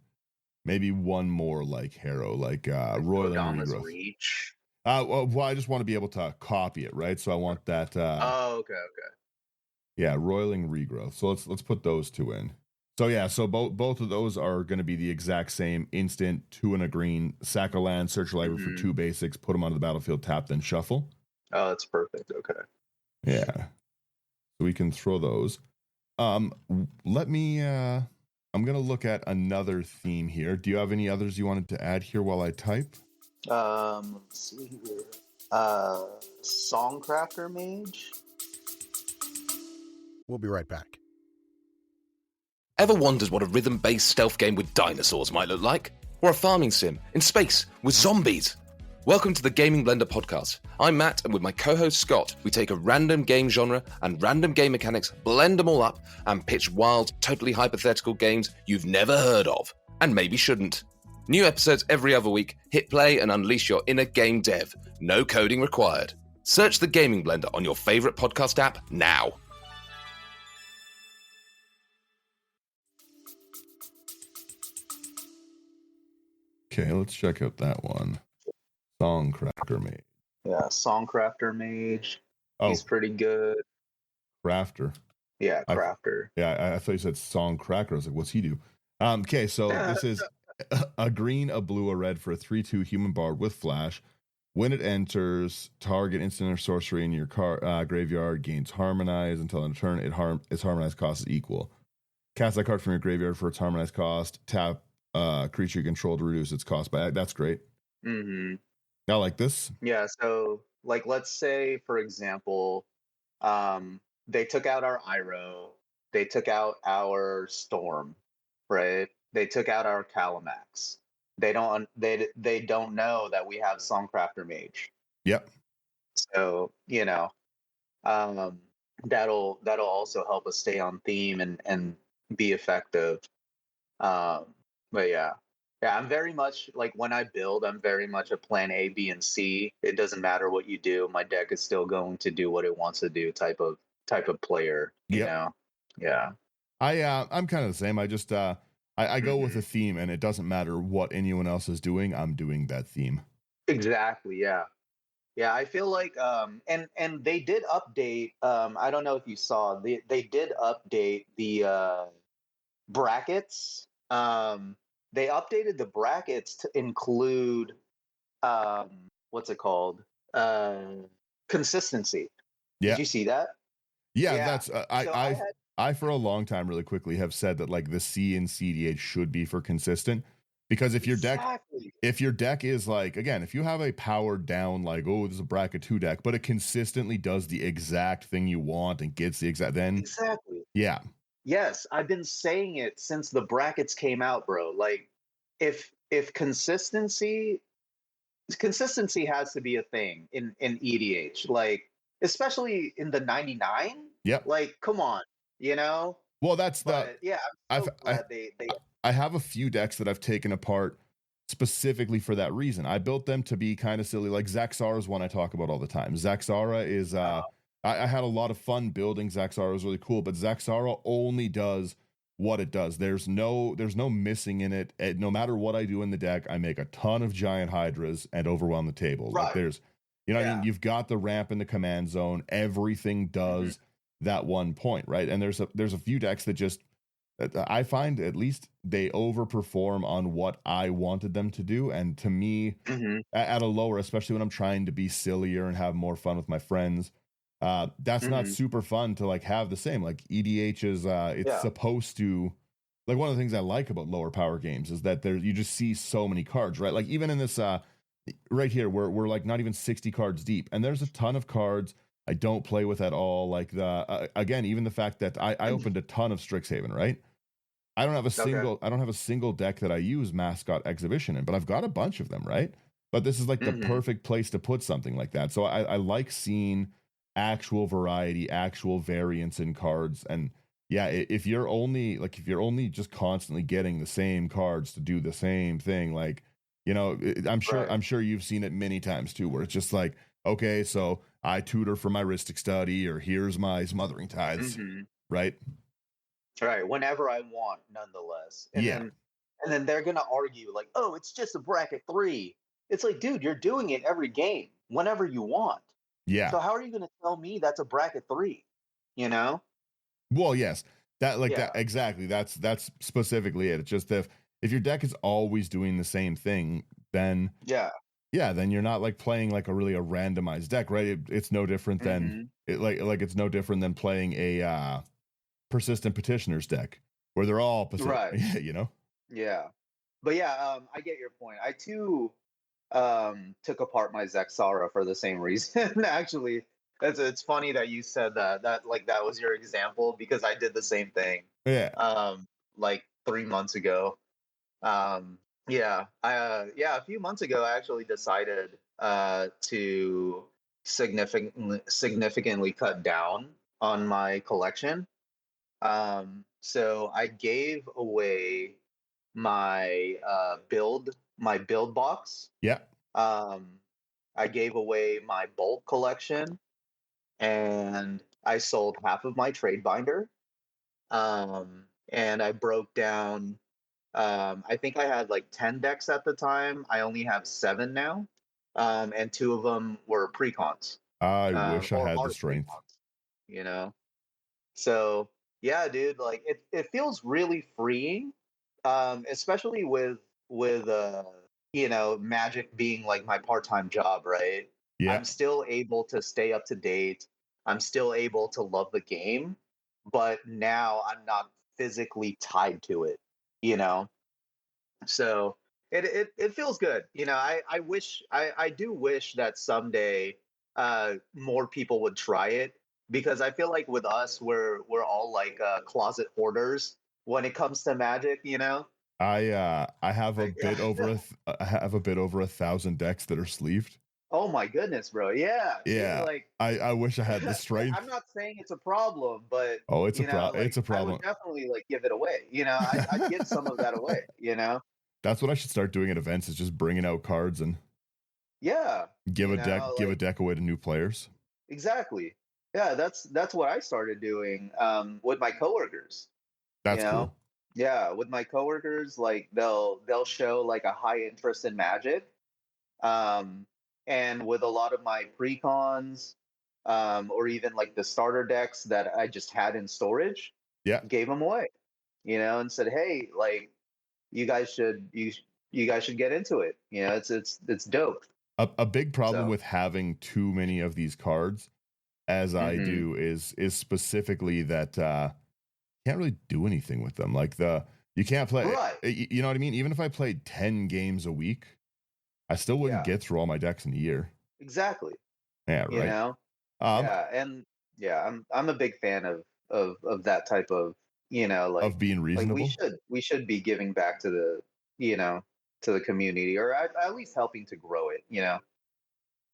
maybe one more like Harrow, like Roiling Regrowth. Reach. Well, I just want to be able to copy it, right? So I want that. Okay. Yeah, Roiling Regrowth. So let's put those 2 in. So yeah, so both of those are going to be the exact same instant 2 and a green, sack a land, search a library for 2 basics, put them onto the battlefield, tap, then shuffle. Oh, that's perfect. Okay. Yeah, so we can throw those. Let me. I'm gonna look at another theme here. Do you have any others you wanted to add here while I type? Let's see here. Songcrafter Mage. We'll be right back. Ever wondered what a rhythm-based stealth game with dinosaurs might look like? Or a farming sim in space with zombies? Welcome to the Gaming Blender podcast. I'm Matt, and with my co-host Scott, we take a random game genre and random game mechanics, blend them all up, and pitch wild, totally hypothetical games you've never heard of, and maybe shouldn't. New episodes every other week. Hit play and unleash your inner game dev. No coding required. Search the Gaming Blender on your favorite podcast app now. Okay, let's check out that one. Songcrafter Mage. Yeah, Songcrafter Mage. He's pretty good. Crafter. Yeah, Crafter. I thought you said Songcracker. I was like, what's he do? Okay, so this is a green, a blue, a red for a 3/2 human bard with flash. When it enters, target instant or sorcery in your graveyard gains harmonize until end of turn. Its harmonized cost is equal. Cast that card from your graveyard for its harmonized cost. Tap creature you control to reduce its cost by. That's great. Mm-hmm. I like this. Yeah, so like let's say for example, they took out our Iroh, they took out our Storm, right? They took out our Calamax. They don't know that we have Songcrafter Mage. Yep. So, that'll also help us stay on theme and be effective. But yeah, I'm very much like when I build, I'm very much a plan A, B, and C. It doesn't matter what you do, my deck is still going to do what it wants to do. Type of player, you know. Yeah. I'm kind of the same. I just I go with a theme, and it doesn't matter what anyone else is doing. I'm doing that theme. Exactly. Yeah. Yeah. I feel like and they did update. I don't know if you saw they did update the brackets. They updated the brackets to include what's it called? Consistency. Yeah. Did you see that? Yeah. That's I for a long time really quickly have said that like the C in CDH should be for consistent, because if your deck is like, again, if you have a powered down like, oh, this is a bracket 2 deck, but it consistently does the exact thing you want and gets the exact, then exactly. Yeah. Yes, I've been saying it since the brackets came out, bro. Like if consistency has to be a thing in EDH, like especially in the 99. Yep. Like, come on, Well, that's yeah. I'm so glad they. I have a few decks that I've taken apart specifically for that reason. I built them to be kind of silly. Like Zaxara is one I talk about all the time. Zaxara is I had a lot of fun building Zaxara. It was really cool, but Zaxara only does what it does. There's no missing in it. No matter what I do in the deck, I make a ton of giant hydras and overwhelm the table. Right. Like there's, you know what I mean? You've got the ramp in the command zone. Everything does that one point, right? And there's a few decks that just, I find at least they overperform on what I wanted them to do. And to me, at a lower, especially when I'm trying to be sillier and have more fun with my friends, that's not super fun to like have the same. Like EDH is it's supposed to, like, one of the things I like about lower power games is that there you just see so many cards, right? Like even in this right here, we're like not even 60 cards deep, and there's a ton of cards I don't play with at all. Like the again, even the fact that I opened a ton of Strixhaven, right? I don't have a single deck that I use Mascot Exhibition in, but I've got a bunch of them, right? But this is like the perfect place to put something like that. So I like seeing actual variety, actual variance in cards. And yeah, if you're only just constantly getting the same cards to do the same thing, like, you know, I'm sure you've seen it many times too, where it's just like, okay, so I tutor for my Rhystic Study, or here's my Smothering Tides, right? Right, whenever I want, nonetheless. And then they're gonna argue like, oh, it's just a bracket 3. It's like, dude, you're doing it every game, whenever you want. Yeah. So how are you gonna tell me that's a bracket 3? You know? Well, yes. That exactly. That's specifically it. It's just if your deck is always doing the same thing, then then you're not like playing like a randomized deck, right? It's no different than it's no different than playing a Persistent Petitioners deck where they're all right. You know? Yeah. But yeah, I get your point. I too took apart my Zexara for the same reason. Actually, it's funny that you said that like that was your example, because I did the same thing. Yeah. Like 3 months ago. A few months ago I actually decided to significantly cut down on my collection. So I gave away my build box. Yeah. I gave away my bulk collection, and I sold half of my trade binder. And I broke down. I think I had like 10 decks at the time. I only have 7 now, and 2 of them were precons. I wish I had the strength. Precons, you know. So yeah, dude, like it feels really freeing, especially with you know, Magic being like my part-time job, right? Yeah. I'm still able to stay up to date. I'm still able to love the game, but now I'm not physically tied to it, you know? So it feels good. You know, I do wish that someday more people would try it, because I feel like with us, we're all like closet hoarders when it comes to Magic, you know? I have a bit over I have a bit over 1,000 decks that are sleeved. Oh my goodness, bro. Yeah. Yeah. Like, I wish I had the strength. I'm not saying it's a problem, but it's a problem. It's a problem. I would definitely like give it away. You know, I'd give some of that away, you know? That's what I should start doing at events, is just bringing out cards and give a deck away to new players. Exactly. Yeah, that's what I started doing with my coworkers. That's cool. Yeah, with my coworkers, like they'll show like a high interest in Magic, and with a lot of my precons, or even like the starter decks that I just had in storage, gave them away, you know, and said, hey, like you guys should get into it. You know, it's dope. A big problem with having too many of these cards, as I do, is specifically that can't really do anything with them. Like you can't play, you know what I mean? Even if I played 10 games a week, I still wouldn't get through all my decks in a year. Exactly. Yeah, right. You know? I'm a big fan of that type of, you know, like of being reasonable. Like we should be giving back to the, you know, to the community, or at least helping to grow it, you know?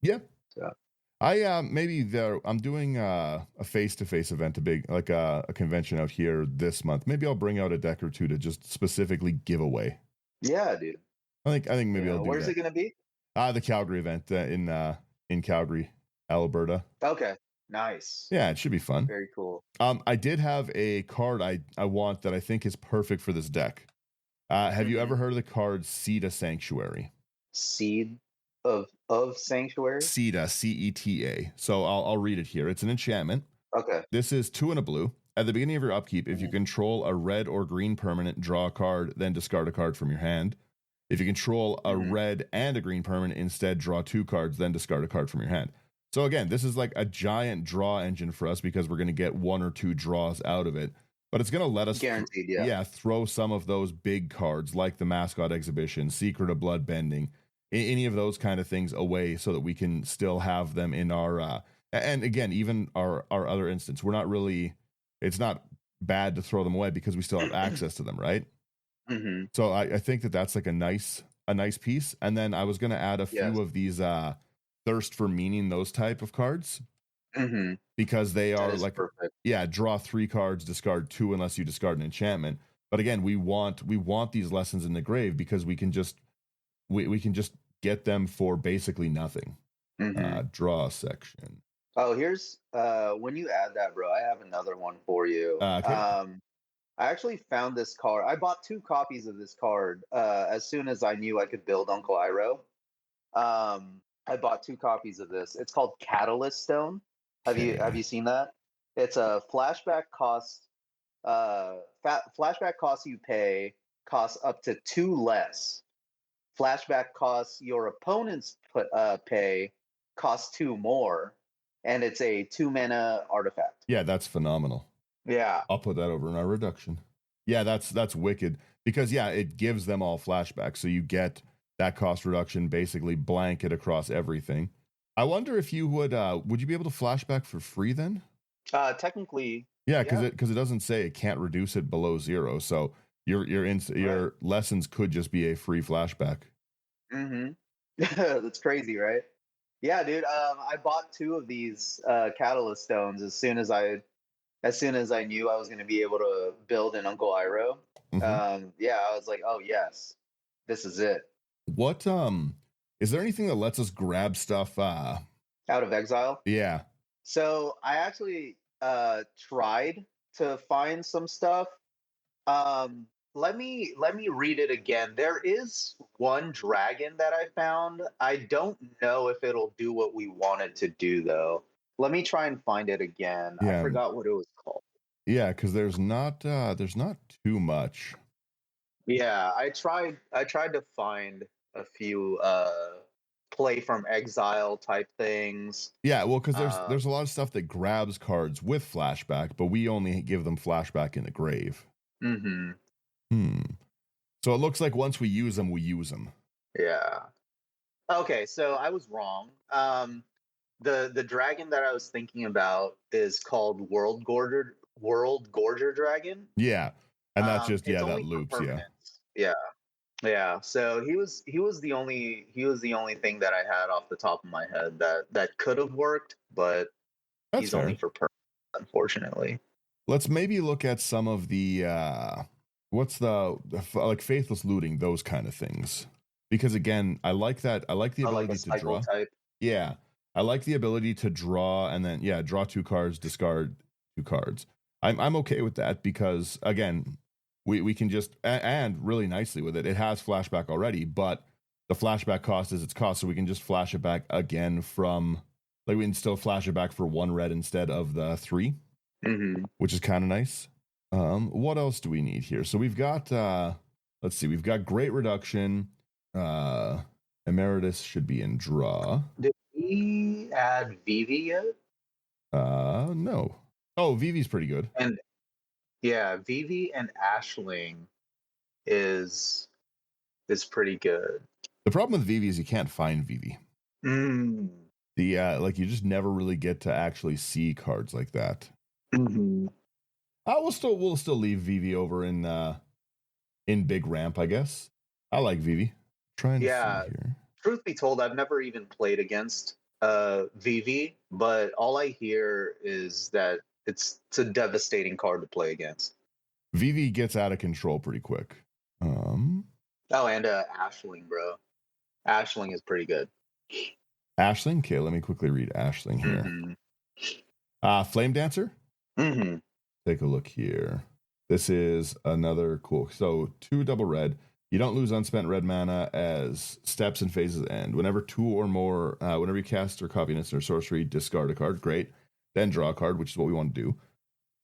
Yeah. So I'm doing a face-to-face event, a convention out here this month. Maybe I'll bring out a deck or two to just specifically give away. Yeah, dude. I think maybe I'll do that. Where's it going to be? The Calgary event in Calgary, Alberta. Okay. Nice. Yeah, it should be fun. Very cool. I did have a card I want that I think is perfect for this deck. Have you ever heard of the card Ceta Sanctuary? Seed of Sanctuary? Ceta, Ceta. So I'll read it here. It's an enchantment. Okay. This is 2 and a blue. At the beginning of your upkeep, if you control a red or green permanent, draw a card, then discard a card from your hand. If you control a red and a green permanent, instead draw 2 cards, then discard a card from your hand. So again, this is like a giant draw engine for us because we're going to get 1 or 2 draws out of it. But it's going to let us guaranteed, throw some of those big cards like the Mascot Exhibition, Secret of Bloodbending, any of those kind of things away so that we can still have them in our and again, even our other instance, we're not really, it's not bad to throw them away because we still have access to them, right? So I think that's like a nice piece. And then I was going to add a few of these Thirst for Meaning, those type of cards, because they are like perfect. Draw 3 cards, discard 2 unless you discard an enchantment. But again, we want these Lessons in the Grave because we can just get them for basically nothing. Draw section. Oh, here's when you add that, bro, I have another one for you. Okay. I actually found this card. I bought 2 copies of this card as soon as I knew I could build Uncle Iroh. I bought 2 copies of this. It's called Catalyst Stone. Have you seen that? It's a flashback cost. Flashback costs you pay costs up to 2 less. Flashback costs your opponents pay costs 2 more, and it's a 2-mana artifact. Yeah, that's phenomenal. Yeah, I'll put that over in our reduction. Yeah, that's wicked because it gives them all flashback, so you get that cost reduction basically blanket across everything. I wonder if you would you be able to flashback for free then? Technically, because it doesn't say it can't reduce it below 0, so your lessons could just be a free flashback. That's crazy, right? Yeah, dude. I bought 2 of these Catalyst Stones as soon as I knew I was going to be able to build an Uncle Iroh. I was like, oh yes, this is it. What is there anything that lets us grab stuff out of exile? Yeah. So I actually tried to find some stuff. Let me read it again. There is one dragon that I found. I don't know if it'll do what we want it to do though. Let me try and find it again. I forgot what it was called. Yeah, because there's not too much. Yeah, I tried to find a few play from exile type things. Yeah, well, because there's a lot of stuff that grabs cards with flashback, but we only give them flashback in the grave. So it looks like once we use them, we use them. Yeah. Okay, so I was wrong. The dragon that I was thinking about is called World Gorger Dragon. Yeah, and that's just that loops. Yeah. So he was the only thing that I had off the top of my head that could have worked, but that's he's fair. only for permanent, unfortunately. Let's maybe look at some of the what's the like Faithless Looting, those kind of things, because again, I like that. I like the ability to draw. Type. Yeah. I like the ability to draw and then draw 2 cards, discard 2 cards. I'm okay with that because again, we can just and really nicely with it. It has flashback already, but the flashback cost is its cost, so we can just flash it back again from we can still flash it back for 1 red instead of the 3, which is kind of nice. What else do we need here? So we've got let's see, we've got Great Reduction. Emeritus should be in draw. Did we add Vivi yet? No. Oh, Vivi's pretty good. And yeah, Vivi and Ashling is pretty good. The problem with Vivi is you can't find Vivi. The you just never really get to actually see cards like that. We'll still leave Vivi over in Big Ramp, I guess. I like Vivi. Trying to see here. Truth be told, I've never even played against Vivi, but all I hear is that it's a devastating card to play against. Vivi gets out of control pretty quick. Oh, and Ashling, bro. Ashling is pretty good. Ashling? Okay, let me quickly read Ashling here. Flame Dancer. Mm-hmm. Take a look here. This is another cool. So 2 double red. You don't lose unspent red mana as steps and phases end. Whenever 2 or more, whenever you cast or copy an instant or sorcery, discard a card. Great. Then draw a card, which is what we want to do.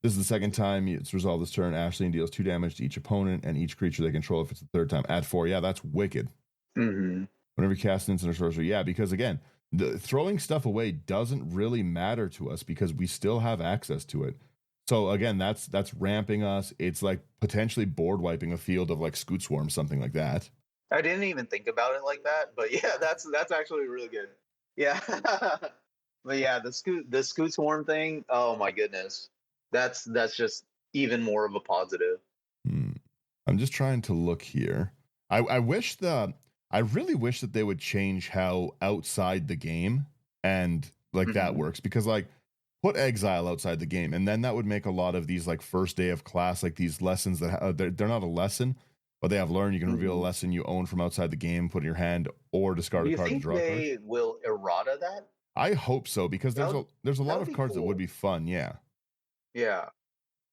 This is the second time it's resolved this turn. Ashleen deals 2 damage to each opponent and each creature they control. If it's the third time, add 4. Yeah, that's wicked. Mm-hmm. Whenever you cast an instant or sorcery, yeah, because again, throwing stuff away doesn't really matter to us because we still have access to it. So again, that's ramping us. It's like potentially board wiping a field of like Scoot Swarm, something like that. I didn't even think about it like that, but yeah, that's actually really good. Yeah, but yeah, the Scoot Swarm thing. Oh my goodness, that's just even more of a positive. I'm just trying to look here. I really wish that they would change how outside the game and like that works, because like put exile outside the game, and then that would make a lot of these like first day of class, like these lessons that they're not a lesson, but they have learn. You can reveal a lesson you own from outside the game, put in your hand, or discard a card to draw a card. Do you think they will errata that? I hope so, because there's a lot of cards that would be fun. Yeah.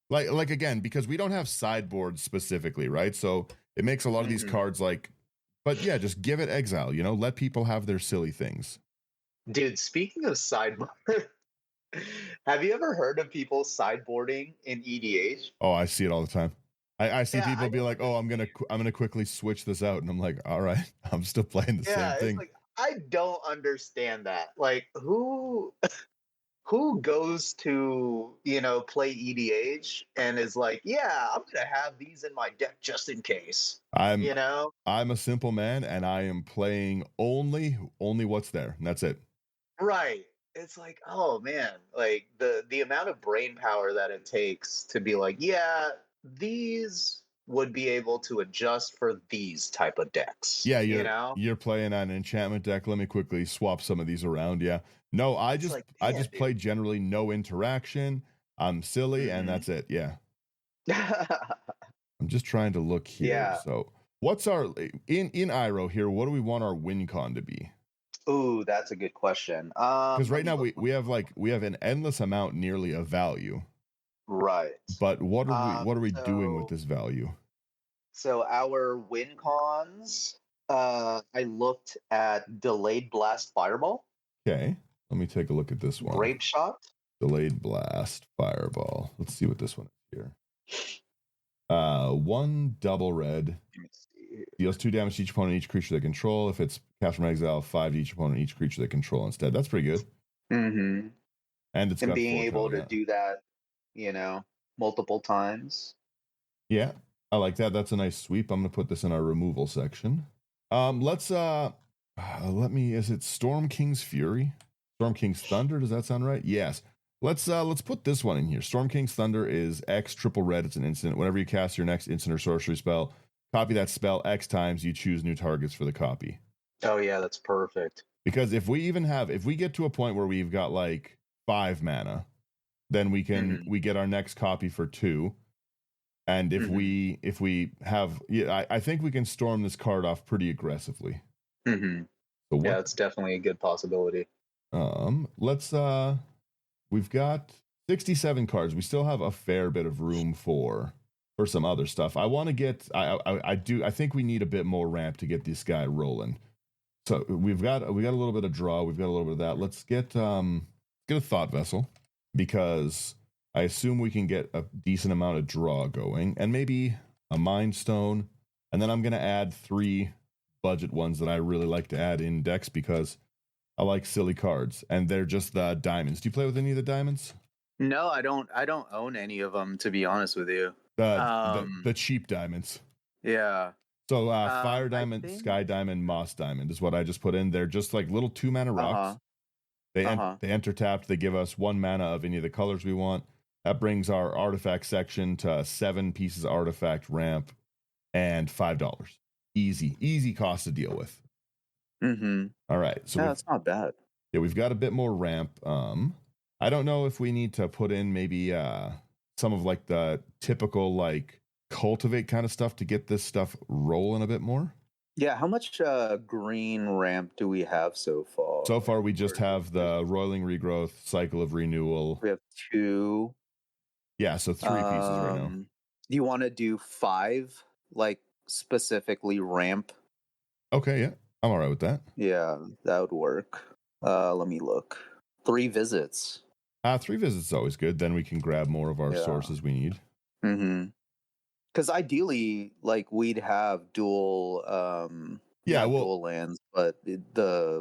Like again, because we don't have sideboards specifically, right? So it makes a lot of these cards like, but yeah, just give it exile. Let people have their silly things. Dude, speaking of sideboard. Have you ever heard of people sideboarding in EDH? Oh, I see it all the time. I see people be like, "Oh, I'm gonna quickly switch this out," and I'm like, "All right, I'm still playing the same thing." It's like, I don't understand that. Like, who goes to play EDH and is like, "Yeah, I'm gonna have these in my deck just in case." I'm a simple man, and I am playing only what's there, and that's it. Right. It's like, oh man, like the amount of brain power that it takes to be like, yeah, these would be able to adjust for these type of decks. Yeah, you're playing on an enchantment deck. Let me quickly swap some of these around. Yeah. No, I just play generally no interaction. I'm silly, and that's it. Yeah. I'm just trying to look here. Yeah. So what's our in Iroh here? What do we want our win con to be? Ooh, that's a good question. Because right now we have an endless amount nearly of value. Right. But what are we doing with this value? So our win cons, I looked at Delayed Blast Fireball. Okay. Let me take a look at this one. Grape Shot. Delayed Blast Fireball. Let's see what this one is here. 1 double red. Deals 2 damage to each opponent, each creature they control. If it's cast from exile, 5 to each opponent, each creature they control instead. That's pretty good. Mm-hmm. And it's got being able to do that, multiple times. Yeah, I like that. That's a nice sweep. I'm gonna put this in our removal section. Let's is it Storm King's Fury? Storm King's Thunder? Does that sound right? Yes. Let's put this one in here. Storm King's Thunder is X triple red. It's an instant. Whenever you cast your next instant or sorcery spell, copy that spell X times, you choose new targets for the copy. Oh yeah, that's perfect. Because if we get to a point where we've got like 5 mana, then we get our next copy for 2. And if we have, I think we can storm this card off pretty aggressively. Mm-hmm. So yeah, it's definitely a good possibility. We've got 67 cards. We still have a fair bit of room for some other stuff. I want to get. I think we need a bit more ramp to get this guy rolling. So we got a little bit of draw. We've got a little bit of that. Let's get a Thought Vessel, because I assume we can get a decent amount of draw going, and maybe a Mind Stone. And then I'm gonna add 3 budget ones that I really like to add in decks because I like silly cards, and they're just the diamonds. Do you play with any of the diamonds? No, I don't own any of them, to be honest with you. The cheap diamonds. Yeah. So Fire Diamond, Sky Diamond, Moss Diamond is what I just put in. They're just like little 2 mana rocks. They enter tapped. They give us 1 mana of any of the colors we want. That brings our artifact section to 7 pieces of artifact ramp and $5. Easy cost to deal with. Mm-hmm. All right. So that's not bad. Yeah, we've got a bit more ramp. I don't know if we need to put in maybe some of like the typical like cultivate kind of stuff to get this stuff rolling a bit more. Yeah, how much green ramp do we have so far? So far, we just have the roiling regrowth, cycle of renewal. We have 2. Yeah, so 3 pieces right now. Do you want to do 5, like specifically ramp? Okay, yeah, I'm all right with that. Yeah, that would work. Let me look. 3 visits. 3 visits is always good. Then we can grab more of our sources we need. Mm-hmm. Because ideally, like, we'd have dual, dual lands, but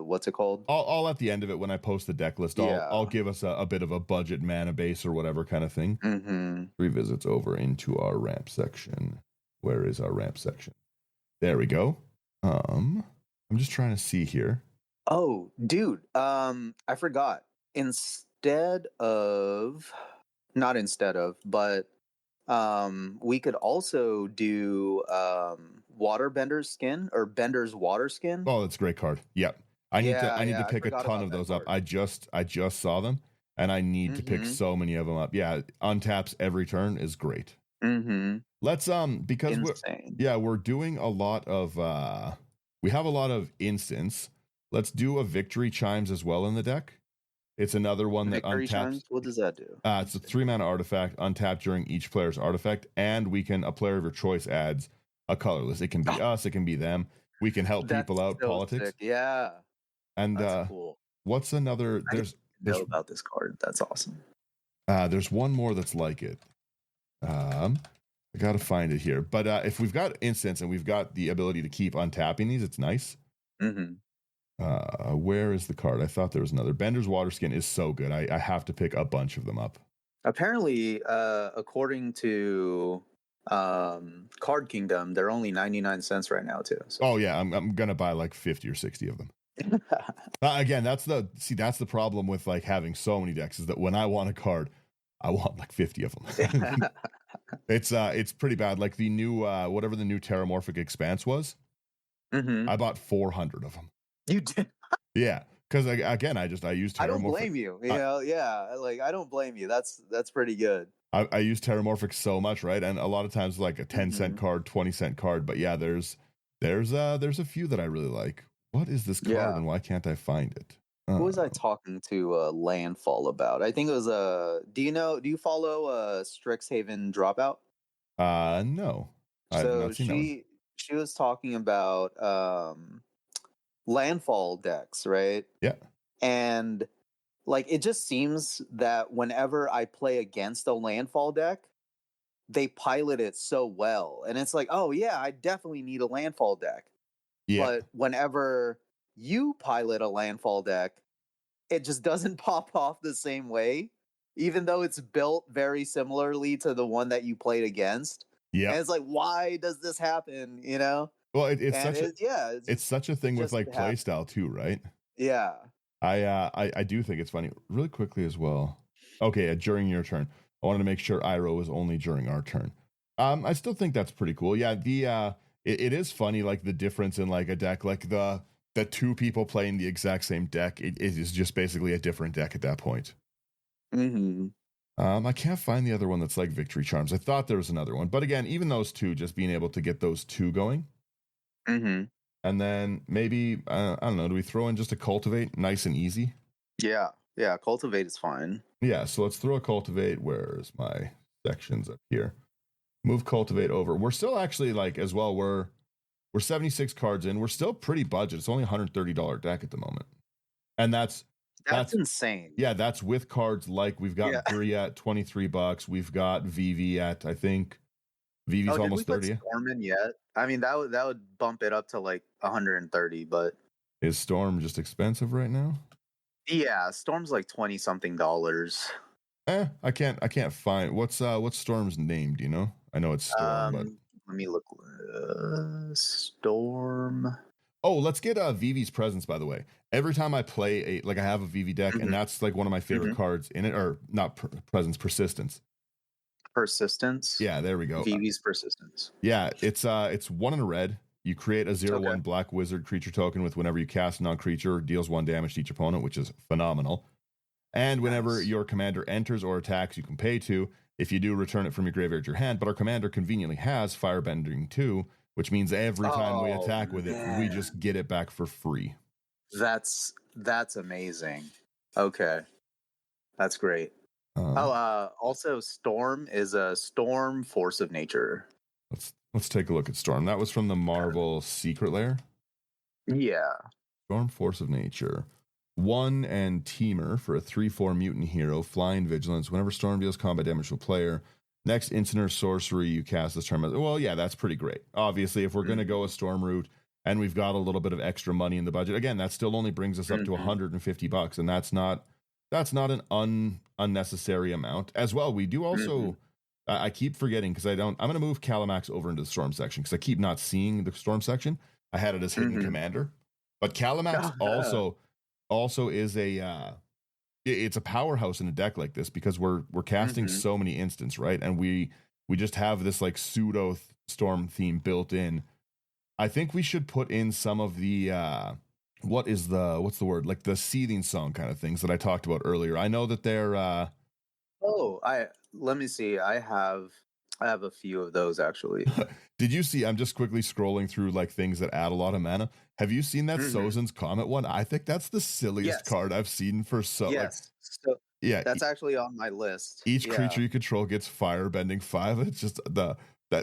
what's it called? I'll at the end of it when I post the deck list, I'll give us a bit of a budget mana base or whatever kind of thing. 3 visits over into our ramp section. Where is our ramp section? There we go. I'm just trying to see here. Oh, dude, I forgot. But we could also do Waterbender's Skin or Bender's Water Skin. Oh, that's a great card. Yep. I need to pick a ton of those up. I just saw them and I need to pick so many of them up. Yeah, untaps every turn is great. Let's because we're doing a lot of we have a lot of instants. Let's do a Victory Chimes as well in the deck. It's another one that Victory untaps. Chimes? What does that do? It's a 3-mana artifact, untapped during each player's artifact, and a player of your choice adds a colorless. It can be us, it can be them. We can help people out. So politics. Sick. Yeah. And that's cool. What's another? I didn't know about this card. That's awesome. There's one more that's like it. I gotta find it here. But if we've got instants and we've got the ability to keep untapping these, it's nice. Where is the card? I thought there was another. Bender's Water Skin is so good. I have to pick a bunch of them up. Apparently, according to Card Kingdom, they're only 99 cents right now too. So. Oh yeah, I'm gonna buy like 50 or 60 of them. Again, that's the problem with like having so many decks is that when I want a card, I want like 50 of them. It's pretty bad. Like the new whatever the new Terramorphic Expanse was, I bought 400 of them. You did? Yeah, because again, I used Terramorphic. I don't blame you. Like I don't blame you. That's pretty good. I use Terramorphic so much, right? And a lot of times like a 10-cent card, 20-cent card. But yeah, there's a few that I really like. What is this card and why can't I find it? Who was I talking to Landfall about? I think it was do you follow Strixhaven Dropout? No. So she was talking about landfall decks, right? Yeah. And like it just seems that whenever I play against a landfall deck, they pilot it so well. And it's like, oh yeah, I definitely need a landfall deck. Yeah. But whenever you pilot a landfall deck, it just doesn't pop off the same way, even though it's built very similarly to the one that you played against. Yeah. And it's like, why does this happen? You know? Well, it's such a thing with like playstyle too, right? Yeah. I do think it's funny. Really quickly as well. Okay, during your turn, I wanted to make sure Iroh was only during our turn. I still think that's pretty cool. Yeah, it is funny, like the difference in like a deck, like the 2 people playing the exact same deck. It is just basically a different deck at that point. I can't find the other one that's like Victory Charms. I thought there was another one, but again, even those 2, just being able to get those 2 going. And then maybe I don't know. Do we throw in just a Cultivate, nice and easy? Yeah, Cultivate is fine. Yeah, so let's throw a Cultivate. Where's my sections up here? Move Cultivate over. We're still actually like as well. We're 76 cards in. We're still pretty budget. It's only $130 deck at the moment, and that's insane. Yeah, that's with cards like we've got Bree at $23. We've got VV at I think VV's almost 30. Storm in yet? I mean that would bump it up to like 130. But is Storm just expensive right now? Yeah, Storm's like $20-something. I can't find what's Storm's name. Do you know? I know it's Storm, but let me look. Storm. Oh, let's get VV's presence, by the way. Every time I play I have a VV deck, and that's like one of my favorite cards in it, or not presence, persistence. Persistence. Yeah, there we go. VV's persistence. Yeah, it's 1 in a red. You create a 0/1 black wizard creature token with whenever you cast non-creature deals 1 damage to each opponent, which is phenomenal. And whenever your commander enters or attacks, you can pay 2. If you do, return it from your graveyard to your hand. But our commander conveniently has Firebending 2, which means every time we Oh, attack with it, we just man. get it back for free. That's amazing. Okay. That's great. Also Storm is a storm force of nature. Let's take a look at Storm. That was from the Marvel Secret Lair. Yeah. Storm Force of Nature. 1 and Teamer for a 3/4 mutant hero, flying vigilance. Whenever Storm deals combat damage to a player, next instant or sorcery you cast this turn. Well, yeah, that's pretty great. Obviously, if we're going to go a Storm route and we've got a little bit of extra money in the budget, again, that still only brings us up to $150, and that's not an unnecessary amount. As well, we do also. I keep forgetting because I'm going to move Calamax over into the Storm section because I keep not seeing the Storm section. I had it as hidden commander, but Calamax also is it's a powerhouse in a deck like this because we're casting so many instants, right? And we just have this like pseudo Storm theme built in. I think we should put in some of the what's the word, like the seething song kind of things that I talked about earlier. I know that they're let me see. I have a few of those actually. Did you see? I'm just quickly scrolling through like things that add a lot of mana. Have you seen that Sozin's Comet one? I think that's the silliest card I've seen for That's actually on my list. Each creature you control gets firebending 5. It's just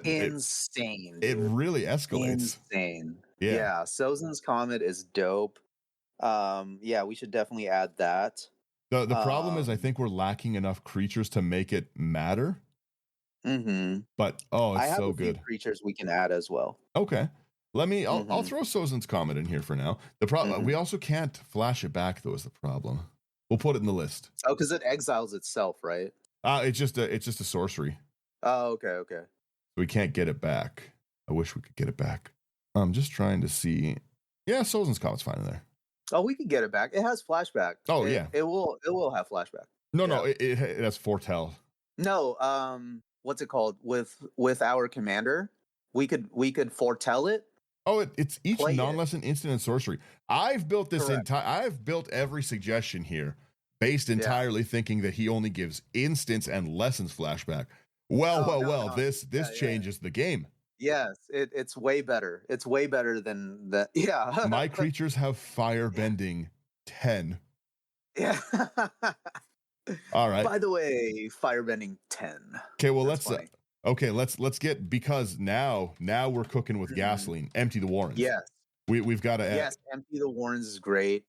insane. It really escalates. Insane. Yeah. Sozin's Comet is dope. We should definitely add that. The problem is I think we're lacking enough creatures to make it matter. But it's so good. Few creatures we can add as well. Okay. I'll throw Sozin's Comet in here for now. The problem we also can't flash it back though is the problem. We'll put it in the list. Oh, because it exiles itself, right? It's just a sorcery. Oh, okay. We can't get it back. I wish we could get it back. I'm just trying to see. Yeah, Sozin's Comet's fine in there. Oh, we can get it back. It has flashback. Oh, it will have flashback. No, it has foretell. No, what's it called? With our commander, we could foretell it. Oh, it's each non-lesson instant and sorcery. I've built this I've built every suggestion here based entirely thinking that he only gives instants and lessons flashback. Well. This changes the game. Yes, it's way better. It's way better than that. Yeah. My creatures have firebending 10. Yeah. All right. By the way, firebending 10. Okay, well let's get, because now we're cooking with gasoline. Empty the Warrens. Yes. We've got to add. Yes, Empty the Warrens is great.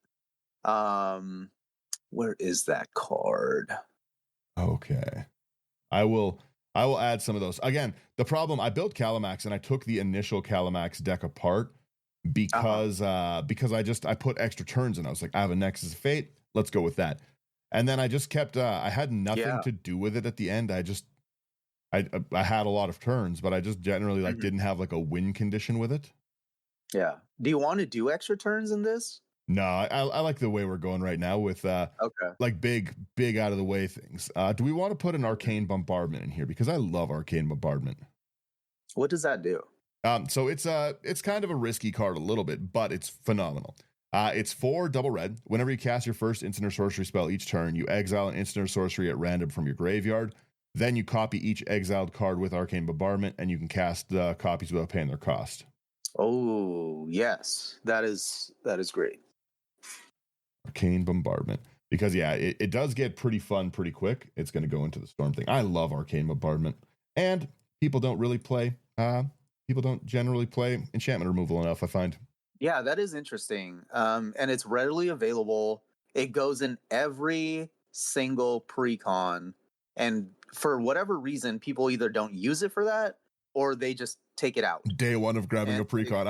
Where is that card? Okay. I will add some of those. Again, the problem, I built Calamax and I took the initial Calamax deck apart because I put extra turns in. I was like, I have a Nexus of Fate. Let's go with that. And then I just kept, I had nothing to do with it at the end. I had a lot of turns, but I just generally didn't have like a win condition with it. Yeah. Do you want to do extra turns in this? No, I like the way we're going right now with like big out of the way things. Do we want to put an Arcane Bombardment in here? Because I love Arcane Bombardment. What does that do? So it's kind of a risky card a little bit, but it's phenomenal. It's 4 double red. Whenever you cast your first instant or sorcery spell each turn, you exile an instant or sorcery at random from your graveyard. Then you copy each exiled card with Arcane Bombardment, and you can cast the copies without paying their cost. Oh, yes. That is great. Arcane Bombardment. Because, it does get pretty fun pretty quick. It's going to go into the Storm thing. I love Arcane Bombardment. And people don't generally play enchantment removal enough, I find. Yeah, that is interesting. And it's readily available. It goes in every single precon. And for whatever reason, people either don't use it for that or they just take it out. Day one of grabbing a precon.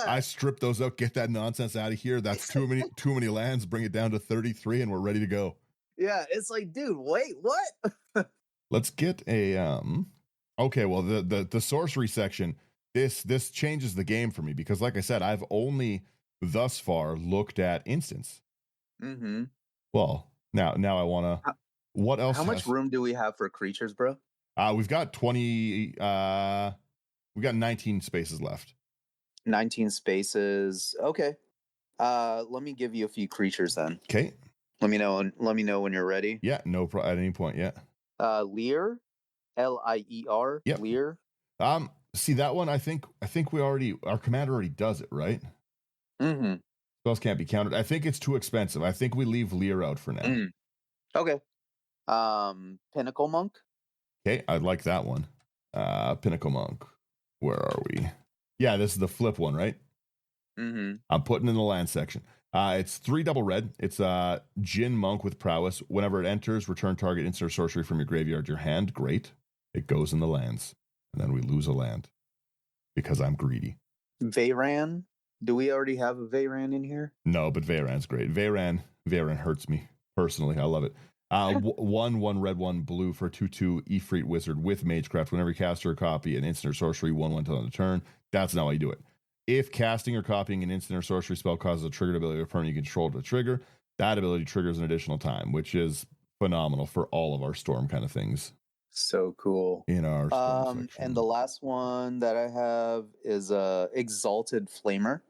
I strip those out, get that nonsense out of here. That's too many lands, bring it down to 33 and we're ready to go. Yeah, it's like, dude, wait, what? Let's get a okay, well the sorcery section, this changes the game for me because like I said, I've only thus far looked at instants. Well, now I want to. What else? How much room do we have for creatures, bro? We've got 20. We've got 19 spaces left. 19 spaces. Okay. Let me give you a few creatures then. Okay. Let me know when you're ready. Yeah. No problem. At any point. Yeah. Leer, Lier. Yep. Leer. See that one, I think our commander already does it, right? Mm-hmm. Spells can't be countered. I think it's too expensive. I think we leave Lear out for now. Okay. Pinnacle Monk. Okay, I like that one. Pinnacle Monk. Where are we? Yeah, this is the flip one, right? Mm-hmm. I'm putting in the land section. It's 3 double red. It's Jin Monk with prowess. Whenever it enters, return target instant or sorcery from your graveyard to your hand. Great. It goes in the lands. And then we lose a land. Because I'm greedy. Veyran. Do we already have a Veyran in here? No, but Veyran's great. Veyran hurts me personally. I love it. 1 red 1 blue for 2/2 Ifrit Wizard with Magecraft. Whenever you cast or copy an instant or sorcery 1/1 till end of turn, that's not how you do it. If casting or copying an instant or sorcery spell causes a triggered ability of a permanent you control to trigger, that ability triggers an additional time, which is phenomenal for all of our storm kind of things. So cool. In our storm section. And the last one that I have is Exalted Flamer.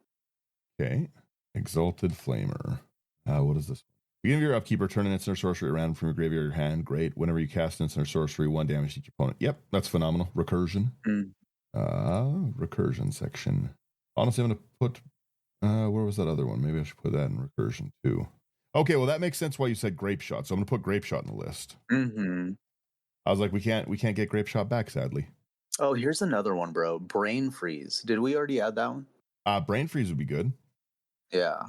Okay. Exalted Flamer. What is this? Beginning of your upkeep, return an instant or sorcery at random from your graveyard or your hand. Great. Whenever you cast an instant or sorcery, 1 damage to each opponent. Yep, that's phenomenal. Recursion. Recursion section. Honestly, I'm going to put... where was that other one? Maybe I should put that in recursion too. Okay, well, that makes sense why you said Grape Shot. So I'm going to put Grape Shot in the list. Mm-hmm. I was like, we can't get Grape Shot back, sadly. Oh, here's another one, bro. Brain Freeze. Did we already add that one? Brain Freeze would be good. Yeah.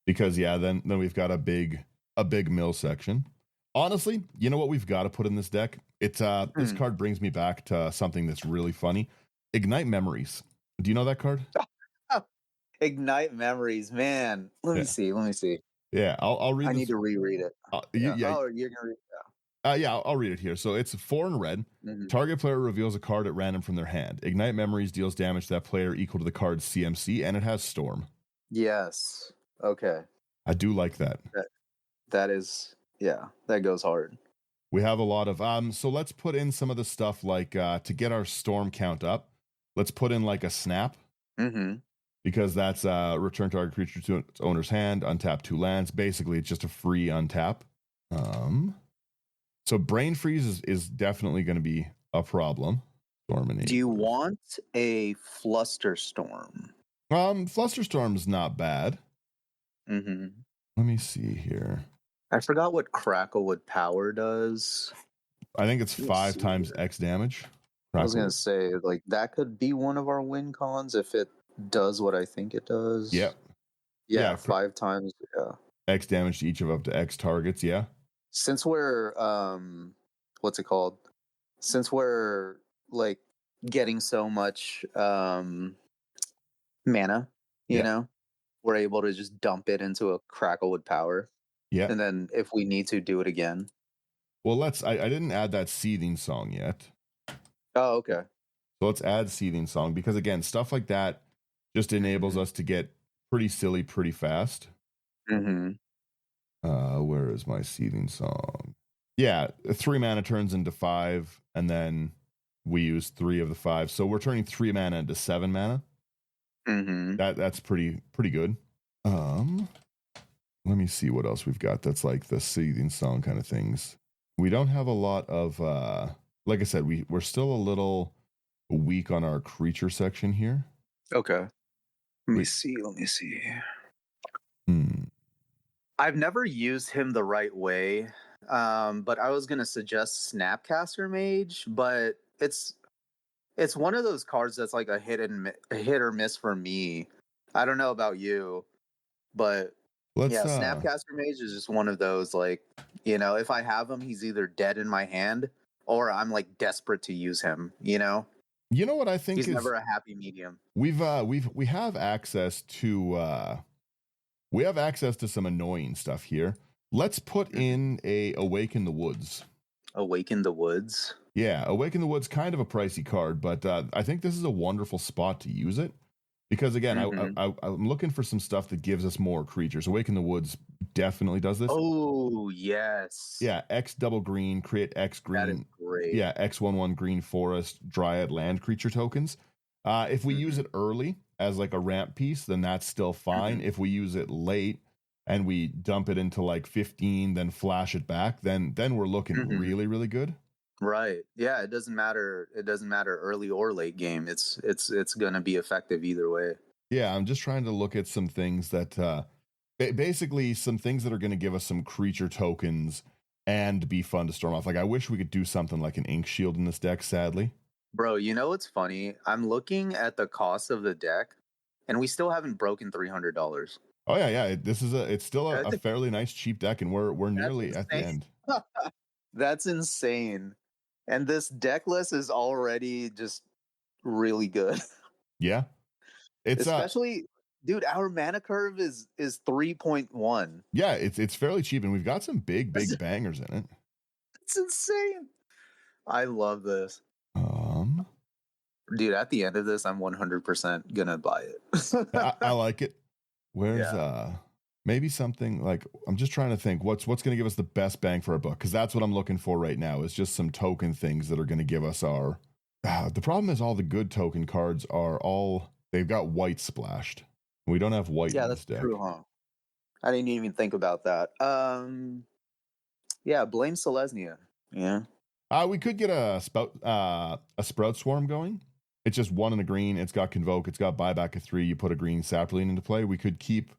Because then we've got a big mill section. Honestly, you know what we've got to put in this deck? It's this card brings me back to something that's really funny. Ignite Memories. Do you know that card? Ignite Memories, man. Let me see. Yeah, I'll read. I need to reread it. Oh, you're gonna read it. Yeah, I'll read it here. So it's 4 in red. Mm-hmm. Target player reveals a card at random from their hand. Ignite Memories deals damage to that player equal to the card's CMC, and it has Storm. Yes. Okay. I do like that. That is, yeah, that goes hard. We have a lot of so let's put in some of the stuff like to get our Storm count up. Let's put in like a Snap. Mm-hmm. Because that's return target creature to its owner's hand, untap 2 lands. Basically, it's just a free untap. So Brain Freeze is definitely going to be a problem. Do you want a Flusterstorm? Flusterstorm is not bad. Mm-hmm. Let me see here. I forgot what Cracklewood Power does. I think it's 5 times X damage. I was going to say, like, that could be one of our win cons if it does what I think it does. Yep. Yeah, 5 times. Yeah. X damage to each of up to X targets. Yeah. Since we're what's it called? Since we're like getting so much mana, you know, we're able to just dump it into a Cracklewood Power. Yeah. And then if we need to, do it again. Well, I didn't add that Seething Song yet. Oh, okay. So let's add Seething Song because again, stuff like that just enables us to get pretty silly pretty fast. Mm-hmm. Where is my Seething Song? Yeah, 3 mana turns into 5, and then we use 3 of the 5. So we're turning 3 mana into 7 mana. Mm-hmm. That's pretty good. Let me see what else we've got that's like the Seething Song kind of things. We don't have a lot of like I said, we're still a little weak on our creature section here. Okay. Let me see. I've never used him the right way, but I was gonna suggest Snapcaster Mage, but it's one of those cards that's like a hit or miss for me. I don't know about you, but Snapcaster Mage is just one of those, like, you know, if I have him, he's either dead in my hand or I'm like desperate to use him. You know what I think he's never a happy medium. We have access to some annoying stuff here. Let's put in a Awaken the Woods. Awaken the Woods? Yeah, Awaken the Woods, kind of a pricey card, but I think this is a wonderful spot to use it. Because again, I'm looking for some stuff that gives us more creatures. Awaken the Woods definitely does this. Oh, yes. Yeah, X double green, create X green. That is great. Yeah, X1/1 green forest, dryad land creature tokens. If we use it early as like a ramp piece, then that's still fine. If we use it late and we dump it into like 15, then flash it back, then we're looking really, really good. Right. Yeah, it doesn't matter. It doesn't matter early or late game. It's gonna be effective either way. Yeah, I'm just trying to look at some things that basically some things that are going to give us some creature tokens and be fun to storm off. Like I wish we could do something like an ink shield in this deck, sadly. Bro, you know what's funny? I'm looking at the cost of the deck, and we still haven't broken $300. Oh yeah, yeah. It's still a fairly nice cheap deck, and we're nearly at the end. That's insane. And this deck list is already just really good. Yeah. It's especially dude, our mana curve is 3.1. Yeah, it's fairly cheap, and we've got some big bangers in it. It's insane. I love this. Dude, at the end of this, I'm 100% gonna buy it. I like it. Where's maybe something like, I'm just trying to think what's gonna give us the best bang for our buck, because that's what I'm looking for right now, is just some token things that are gonna give us our the problem is all the good token cards are all, they've got white splashed. We don't have white in this deck. True, huh? I didn't even think about that. Yeah, blame Selesnya. Yeah. We could get a Sprout Swarm going. It's just 1 and a green. It's got Convoke. It's got Buyback of 3. You put a green Saproline into play. We could keep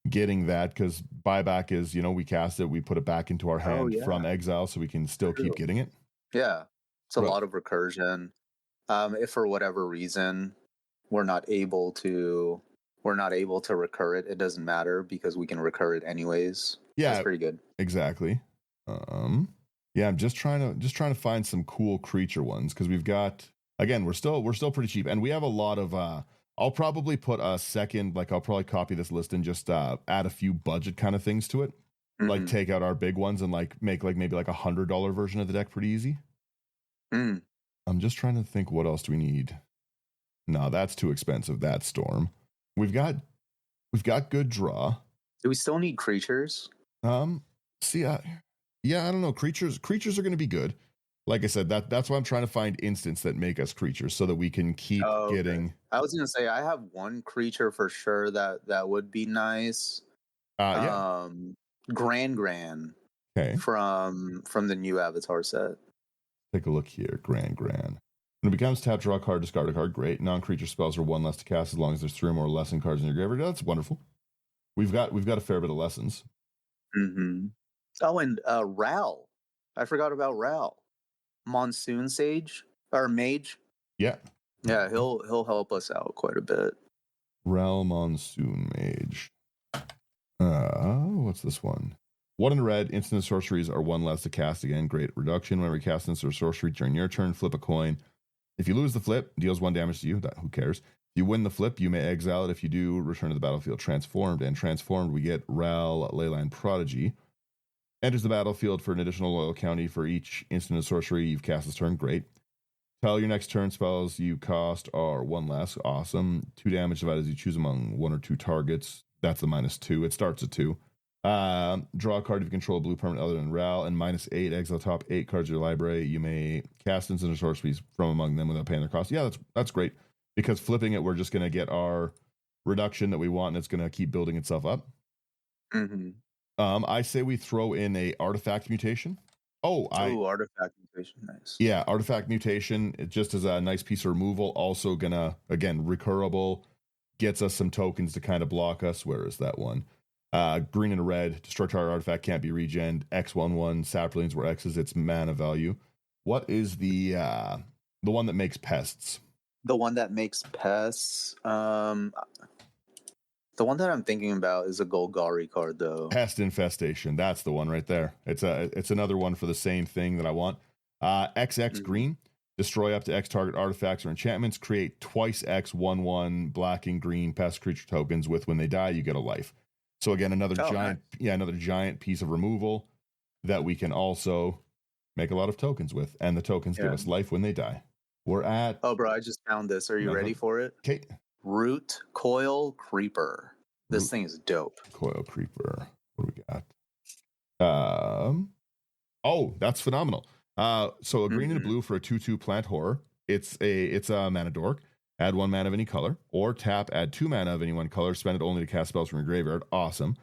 getting that, because Buyback is, we cast it, we put it back into our hand from exile, so we can still keep getting it. Yeah. It's a lot of recursion. If for whatever reason we're not able to recur it, it doesn't matter, because we can recur it anyways. Yeah. That's pretty good. Exactly. Yeah, I'm just trying to find some cool creature ones, because we've got, again, we're still pretty cheap, and we have a lot of I'll probably put a second, like I'll probably copy this list and just add a few budget kind of things to it. Like take out our big ones and like make like maybe like $100 version of the deck pretty easy. I'm just trying to think, what else do we need? No, that's too expensive, that Storm. We've got good draw. Do we still need creatures? Yeah, I don't know. Creatures are going to be good. Like I said, that's why I'm trying to find instants that make us creatures, so that we can keep getting. I was going to say, I have one creature for sure that would be nice. Gran. Okay. From the new Avatar set. Take a look here. Gran. When it becomes tap, draw a card, discard a card. Great. Non-creature spells are 1 less to cast as long as there's 3 or more lesson cards in your graveyard. That's wonderful. We've got a fair bit of lessons. Oh, and Ral. I forgot about Ral. Monsoon Sage or Mage. Yeah. Yeah, he'll help us out quite a bit. Ral Monsoon Mage. What's this one? 1 in red, instant sorceries are 1 less to cast again. Great reduction. Whenever you cast instant sorcery during your turn, flip a coin. If you lose the flip, deals 1 damage to you. Who cares? If you win the flip, you may exile it. If you do, return to the battlefield transformed. And transformed, we get Ral Leyline Prodigy. Enters the battlefield for an additional loyal county for each instant of sorcery you've cast this turn. Great. Tell your next turn spells you cost are 1 less. Awesome. 2 damage divided as you choose among 1 or 2 targets. That's the -2. It starts at 2. Draw a card if you control a blue permanent other than Ral, and -8. Exile top 8 cards of your library. You may cast instant sorceries from among them without paying their cost. Yeah, that's great, because flipping it, we're just going to get our reduction that we want, and it's going to keep building itself up. I say we throw in a artifact mutation. Artifact mutation, nice. Yeah, artifact mutation, it just as a nice piece of removal. Also gonna, again, recurable, gets us some tokens to kind of block us. Where is that one? Green and red, destroy target artifact, can't be regened. X1/1, Saplings, where X is its mana value. What is the one that makes pests? The one that makes pests. The one that I'm thinking about is a Golgari card, though. Pest Infestation. That's the one right there. It's another one for the same thing that I want. XX green. Destroy up to X target artifacts or enchantments. Create twice X 1/1 black and green pest creature tokens with, when they die, you get a life. So again, another giant piece of removal that we can also make a lot of tokens with. And the tokens give us life when they die. We're at... Oh, bro, I just found this. Are you ready for it? Okay. Root Coil Creeper. This thing is dope. Coil Creeper. What do we got? That's phenomenal. So a green and a blue for a 2/2 plant horror. It's a mana dork. Add 1 mana of any color, or tap, add 2 mana of any one color. Spend it only to cast spells from your graveyard. Awesome.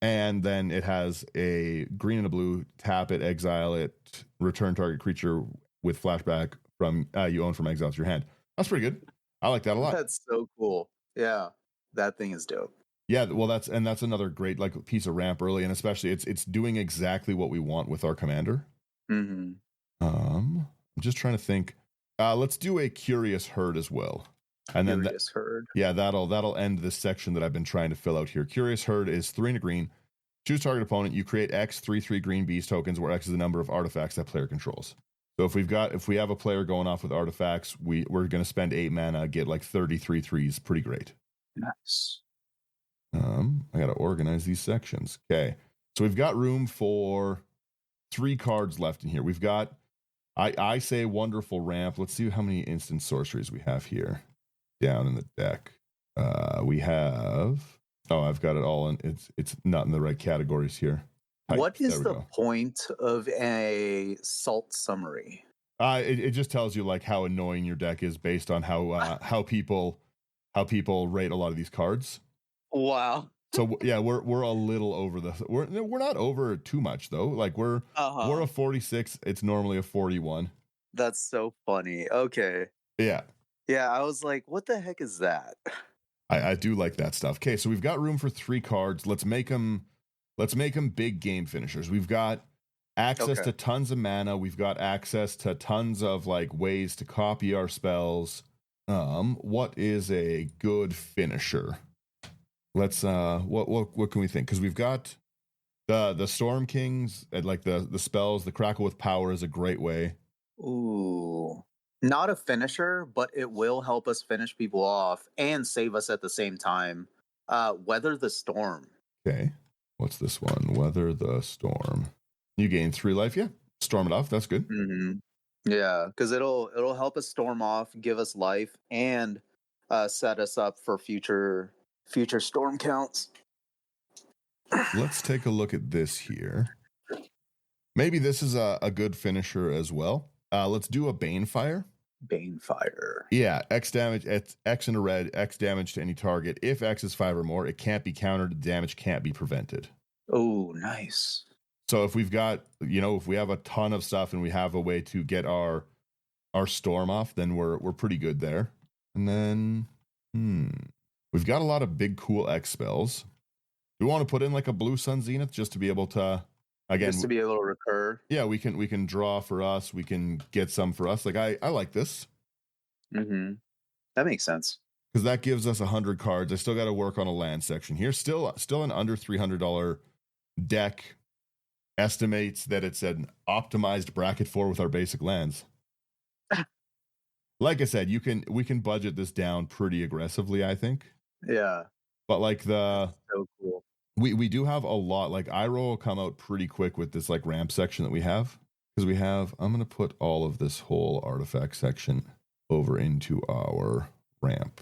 And then it has a green and a blue, tap it, exile it, return target creature with flashback from you own from exile to your hand. That's pretty good. I like that a lot. That's so cool. Yeah, that thing is dope. Yeah, well, that's another great like piece of ramp early, and especially it's doing exactly what we want with our commander. Mm-hmm. I'm just trying to think. Let's do a Curious Herd as well, and then Curious Herd. Yeah, that'll end this section that I've been trying to fill out here. Curious Herd is 3 and a green. Choose target opponent. You create X 3/3 green beast tokens, where X is the number of artifacts that player controls. So if we have a player going off with artifacts, we're going to spend 8 mana, get like 33 threes. Pretty great. Nice. I got to organize these sections. Okay, so we've got room for 3 cards left in here. We've got I say Wonderful Ramp. Let's see how many instant sorceries we have here down in the deck. We have. Oh, I've got it all in. It's not in the right categories here. What is the point of a salt summary? It just tells you like how annoying your deck is based on how people rate a lot of these cards. Wow. So yeah, we're a little over we're not over too much though. Like we're a 46. It's normally a 41. That's so funny. Okay. Yeah. Yeah, I was like, what the heck is that? I do like that stuff. Okay, so we've got room for 3 cards. Let's make them big game finishers. We've got access to tons of mana. We've got access to tons of like ways to copy our spells. What is a good finisher? Let's what can we think? Because we've got the Storm Kings and like the spells. The Crackle with Power is a great way. Ooh. Not a finisher, but it will help us finish people off and save us at the same time. Weather the Storm. Okay. What's this one? Weather the Storm. You gain 3 life. Yeah. Storm it off. That's good. Mm-hmm. Yeah, because it'll help us storm off, give us life, and set us up for future storm counts. Let's take a look at this here. Maybe this is a good finisher as well. Let's do a Banefire. Banefire. Yeah, X damage. It's X in a red. X damage to any target. If X is 5 or more, it can't be countered. The damage can't be prevented. Oh, nice. So if we've got, if we have a ton of stuff and we have a way to get our storm off, then we're pretty good there. And then, we've got a lot of big cool X spells. We want to put in like a Blue Sun Zenith just to be able to, again, just to be able to recur. Yeah, we can draw for us. We can get some for us. Like I like this. Mm-hmm. That makes sense. Because that gives us 100 cards. I still got to work on a land section here. Still an under $300 deck. Estimates that it's an optimized bracket for with our basic lands. Like I said, we can budget this down pretty aggressively, I think. Yeah. But like so cool. We do have a lot. Like Iroh will come out pretty quick with this like ramp section that we have. Because we have, I'm gonna put all of this whole artifact section over into our ramp.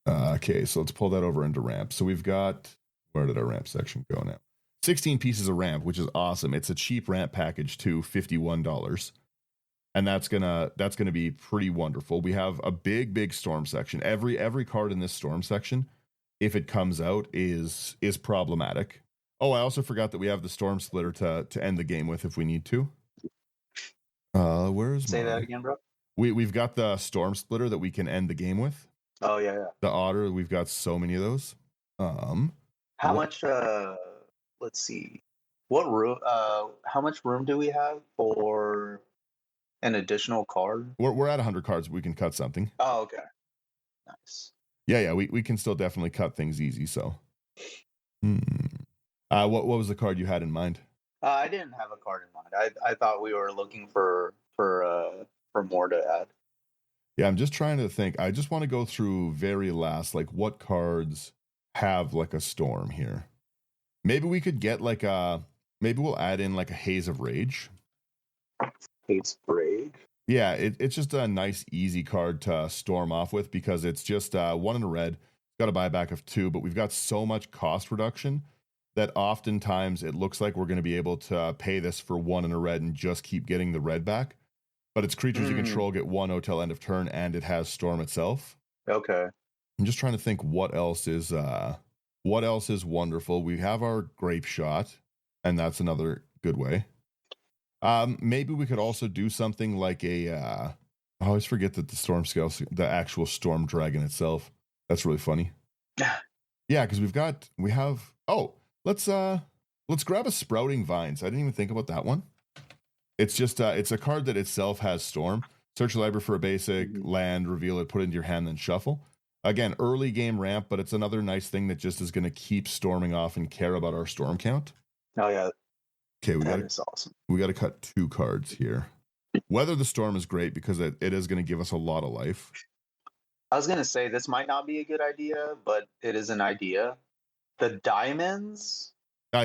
Okay, so let's pull that over into ramp. So we've got, where did our ramp section go now? 16 pieces of ramp, which is awesome. It's a cheap ramp package too, $51. And that's gonna be pretty wonderful. We have a big storm section. Every card in this storm section, if it comes out, is problematic. Oh, I also forgot that we have the Storm Splitter to end the game with if we need to. Say that again, bro? We've got the Storm Splitter that we can end the game with. Oh yeah. The Otter, we've got so many of those. How much? Let's see. What room? How much room do we have for an additional card? We're at 100 cards. We can cut something. Oh, okay. Nice. Yeah. We can still definitely cut things easy. So, what was the card you had in mind? I didn't have a card in mind. I thought we were looking for more to add. Yeah, I'm just trying to think. I just want to go through very last, like what cards have like a storm here. Maybe we could get like maybe we'll add in like a Haze of Rage. Haze of Rage? Yeah, it's just a nice, easy card to storm off with because it's just 1 in a red. It's got a buyback of 2, but we've got so much cost reduction that oftentimes it looks like we're going to be able to pay this for 1 in a red and just keep getting the red back. But it's creatures you control get 1/0 till end of turn, and it has storm itself. Okay. I'm just trying to think what else is wonderful. We have our grape shot, and that's another good way. Maybe we could also do something like I always forget that the storm scale, the actual storm dragon itself. That's really funny. Yeah, because let's grab a sprouting vines. I didn't even think about that one. It's just it's a card that itself has storm. Search your library for a basic land, reveal it, put it into your hand, then shuffle. Again, early game ramp, but it's another nice thing that just is going to keep storming off and care about our storm count. Oh yeah. Okay, is awesome. We got to cut 2 cards here. Weather the Storm is great because it is going to give us a lot of life. I was going to say this might not be a good idea, but it is an idea. The diamonds. We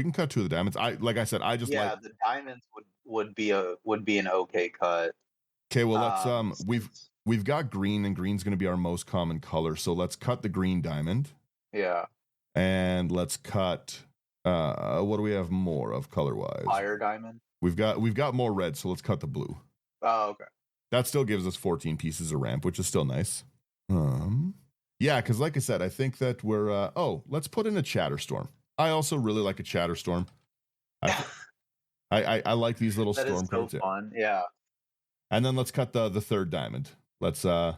can cut 2 of the diamonds. The diamonds would be an okay cut. Okay, well let's we've got green, and green's going to be our most common color, so let's cut the green diamond. Yeah. And let's cut what do we have more of color-wise? Fire diamond. We've got more red, so let's cut the blue. Oh, okay. That still gives us 14 pieces of ramp, which is still nice. Yeah, because like I said, I think that we're let's put in a Chatterstorm. I also really like a Chatterstorm. I like these little storm cards. That is so fun, yeah. And then let's cut the third diamond. Let's I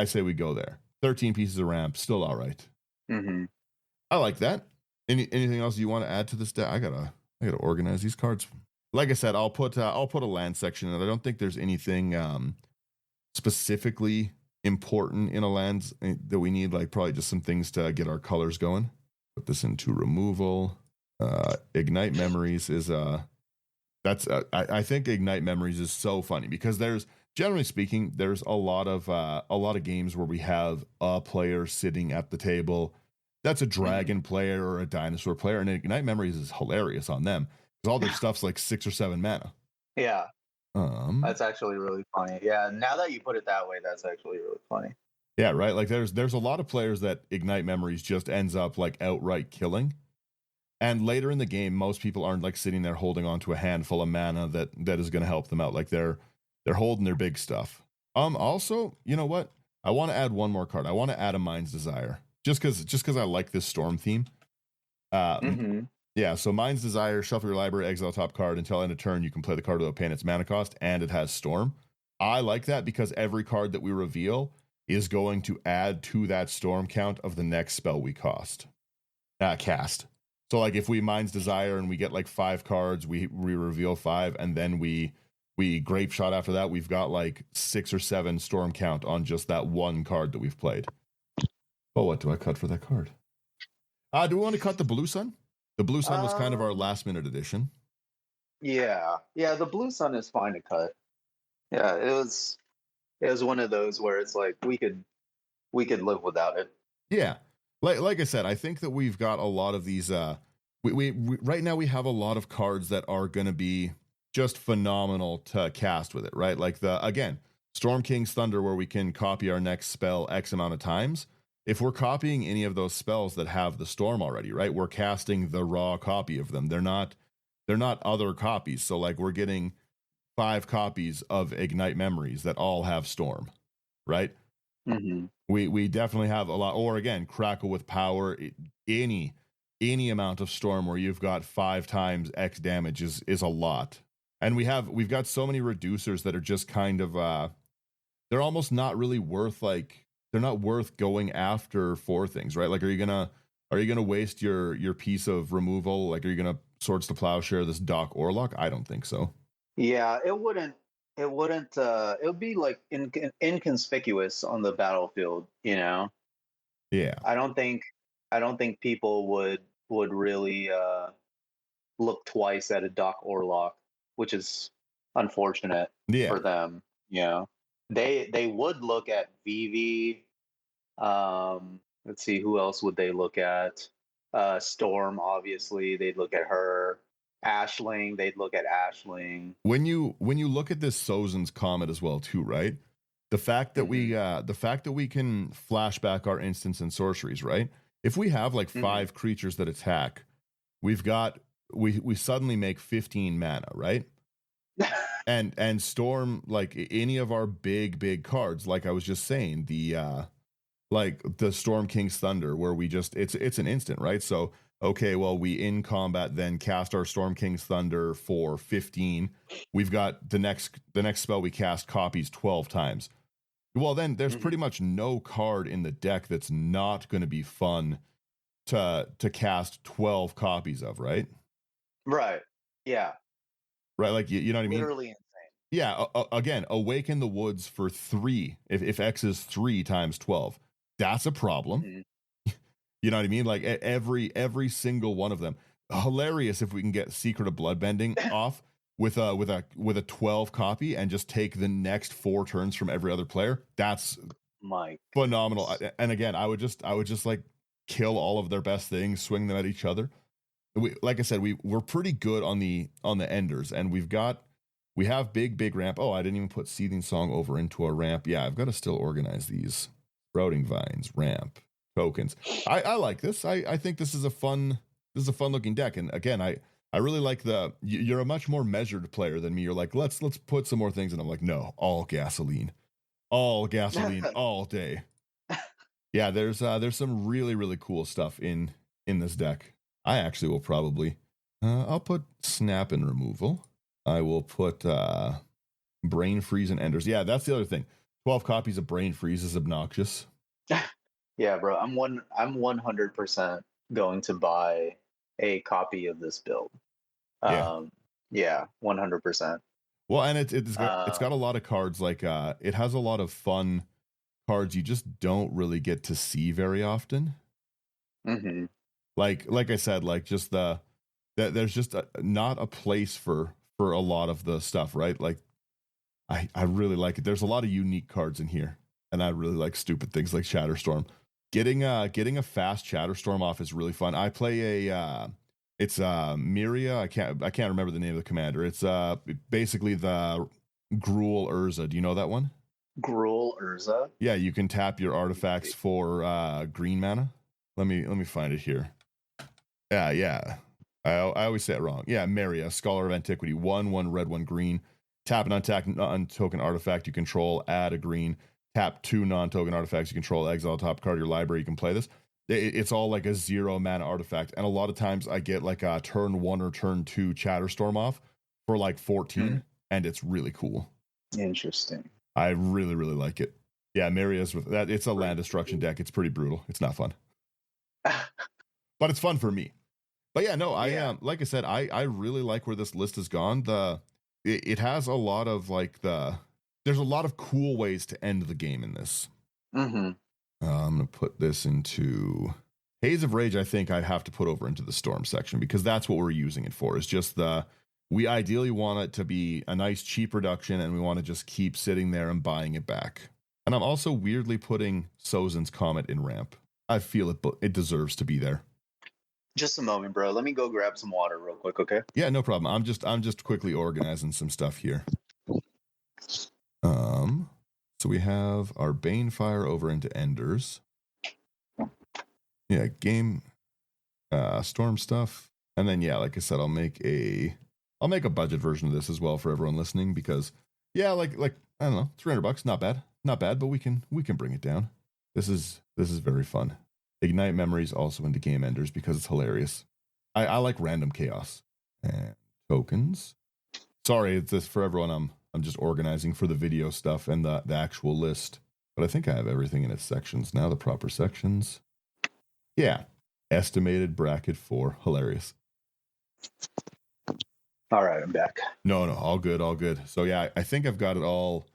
say we go there. 13 pieces of ramp, still all right. I like that. Anything else you want to add to this deck? I gotta organize these cards. Like I said, I'll put a land section in. I don't think there's anything specifically important in a land that we need. Like probably just some things to get our colors going. Put this into removal. Ignite Memories is I think Ignite Memories is so funny because generally speaking, there's a lot of games where we have a player sitting at the table that's a dragon player or a dinosaur player, and Ignite Memories is hilarious on them because all their stuff's like 6 or 7 mana. Yeah, that's actually really funny. Yeah, now that you put it that way, that's actually really funny. Yeah, right. Like there's a lot of players that Ignite Memories just ends up like outright killing. And later in the game, most people aren't like sitting there holding on to a handful of mana that is going to help them out. Like they're holding their big stuff. Also, you know what? I want to add one more card. I want to add a Mind's Desire. Just because I like this storm theme. Yeah, so Mind's Desire, shuffle your library, exile top card. Until end of turn, you can play the card without paying its mana cost, and it has storm. I like that because every card that we reveal is going to add to that storm count of the next spell we cast. So like if we Mind's Desire and we get like 5 cards, we reveal 5, and then we Grape Shot after that, we've got like 6 or 7 storm count on just that one card that we've played. Oh, what do I cut for that card? Do we want to cut the Blue Sun? The Blue Sun was kind of our last minute addition. Yeah, the Blue Sun is fine to cut. Yeah, it was one of those where it's like we could live without it. Yeah, like I said, I think that we've got a lot of these. We right now we have a lot of cards that are going to be just phenomenal to cast with it, right? Like Storm King's Thunder, where we can copy our next spell X amount of times. If we're copying any of those spells that have the storm already, right? We're casting the raw copy of them. They're not other copies. So like we're getting 5 copies of Ignite Memories that all have storm, right? We definitely have a lot. Or again, Crackle with Power. Any amount of storm where you've got 5 times X damage is a lot. And we've got so many reducers that are just kind of they're almost not really worth they're not worth going after for things, right? Like, are you gonna waste your piece of removal? Like, are you gonna Swords to Plowshare this Doc Orlock? I don't think so. Yeah, it wouldn't. It would be like inconspicuous on the battlefield, you know. Yeah. I don't think people would really look twice at a Doc Orlock, which is unfortunate for them. You know, they would look at Vivi. Let's see, who else would they look at? Storm, obviously, they'd look at her. Ashling, they'd look at Ashling. When you look at this Sozin's Comet as well, too, right? The fact that we can flashback our instants and sorceries, right? If we have like 5 creatures that attack, we suddenly make 15 mana, right? And Storm, like any of our big cards, like I was just saying, the like the Storm King's Thunder, where we just it's an instant, right? So okay, well, we in combat then cast our Storm King's Thunder for 15. We've got the next spell we cast copies 12 times. Well, then there's pretty much no card in the deck that's not going to be fun to cast 12 copies of, right? Right. Yeah. Right, like you know what I mean? Literally insane. Yeah, again, Awaken the Woods for 3. If X is 3 times 12, that's a problem. Mm-hmm. You know what I mean? Like every single one of them. Hilarious if we can get Secret of Bloodbending off with a 12 copy and just take the next 4 turns from every other player. That's phenomenal. And again, I would just like kill all of their best things, swing them at each other. Like I said, we're pretty good on the enders, and we have big ramp. Oh, I didn't even put Seething Song over into a ramp. Yeah, I've got to still organize these. Sprouting Vines, ramp, tokens. I like this. I think this is a fun looking deck. And again, I really like you're a much more measured player than me. You're like, let's put some more things in. I'm like, no, all gasoline all day. Yeah, there's some really cool stuff in this deck. I actually will probably I'll put Snap and Removal. I will put Brain Freeze and Enders. Yeah, that's the other thing. 12 copies of Brain Freeze is obnoxious. Yeah, bro. I'm 100% going to buy a copy of this build. Yeah, 100%. Well, and it's got a lot of cards. Like it has a lot of fun cards you just don't really get to see very often. Mm-hmm. Like I said, like just there's just not a place for a lot of the stuff, right? Like I really like it. There's a lot of unique cards in here, and I really like stupid things like Shatterstorm. Getting a fast Shatterstorm off is really fun. I play it's Miria. I can't remember the name of the commander. It's basically the Gruul Urza. Do you know that one? Gruul Urza? Yeah, you can tap your artifacts for green mana. Let me find it here. Yeah. I always say it wrong. Yeah, Miria, Scholar of Antiquity, 1/1 red, 1 green. Tap an non-token artifact you control, add a green. Tap 2 non-token artifacts you control, exile top card of your library. You can play this. It's all like a 0 mana artifact, and a lot of times I get like a turn 1 or turn 2 Chatterstorm off for like 14, and it's really cool. Interesting. I really like it. Yeah, Maria's with that. It's a land destruction deck. It's pretty brutal. It's not fun, but it's fun for me. But yeah, no, I like I said, I really like where this list has gone. It has a lot of there's a lot of cool ways to end the game in this. Mm-hmm. I'm going to put this into Haze of Rage. I think I'd have to put over into the Storm section because that's what we're using it for. Is just we ideally want it to be a nice cheap reduction, and we want to just keep sitting there and buying it back. And I'm also weirdly putting Sozin's Comet in ramp. I feel it deserves to be there. Just a moment, bro. Let me go grab some water real quick, okay? Yeah, no problem. I'm just quickly organizing some stuff here. So we have our Banefire over into Enders. Yeah, game Storm stuff. And then like I said, I'll make a budget version of this as well for everyone listening because like I don't know, $300, not bad, but we can bring it down. This is very fun. Ignite Memories also into Game Enders because it's hilarious. I like random chaos and tokens. Sorry, it's this for everyone. I'm just organizing for the video stuff and the actual list. But I think I have everything in its sections now, the proper sections. Yeah. Estimated bracket 4. Hilarious. All right, I'm back. No, all good. So yeah, I think I've got it all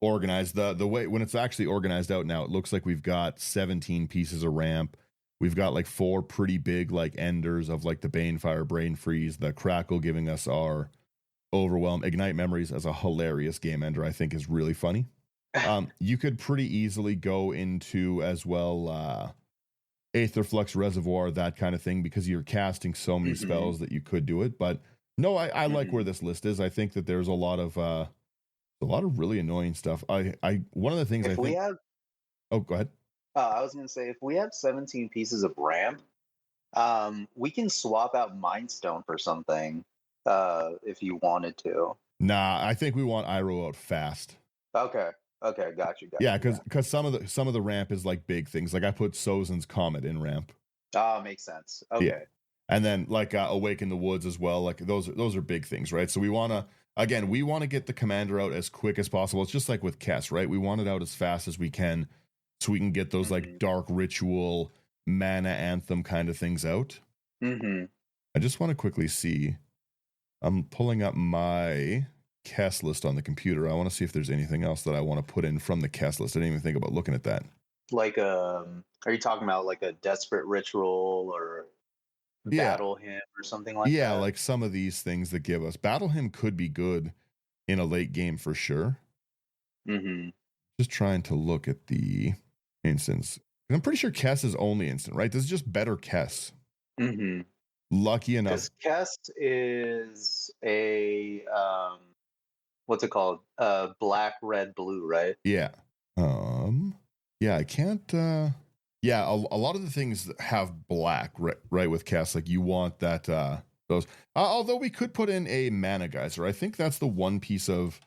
organized. The way when it's actually organized out now, it looks like we've got 17 pieces of ramp. We've got like 4 pretty big like enders of like the Banefire, Brain Freeze, the Crackle giving us our Overwhelm. Ignite Memories as a hilarious game ender, I think is really funny. You could pretty easily go into as well Aetherflux Reservoir, that kind of thing, because you're casting so many spells that you could do it. But no, I like where this list is. I think that there's a lot of really annoying stuff. One of the things if I think. Oh, go ahead. I was gonna say if we have 17 pieces of ramp, we can swap out Mind Stone for something if you wanted to. Nah, I think we want Iroh out fast. Okay. Got you. Yeah, because some of the ramp is like big things. Like I put Sozin's Comet in ramp. Makes sense. Okay. Yeah. And then like Awaken the Woods as well. Like those are big things, right? So we want to get the commander out as quick as possible. It's just like with Kess, right? We want it out as fast as we can so we can get those like dark ritual mana anthem kind of things out. I just want to quickly see. I'm pulling up my Kess list on the computer. I want to see if there's anything else that I want to put in from the Kess list. I didn't even think about looking at that. Like are you talking about like a desperate ritual or battle hymn or something like that? Yeah, like some of these things that give us battle hymn could be good in a late game for sure. Just trying to look at the instance. I'm pretty sure Kess is only instant, right? This is just better Kess. Lucky enough. Because Kess is a what's it called? Black, red, blue, right? Yeah. Yeah, I can't yeah, a lot of the things have black, right with Kess. Like you want that those although we could put in a mana geyser. I think that's the one piece of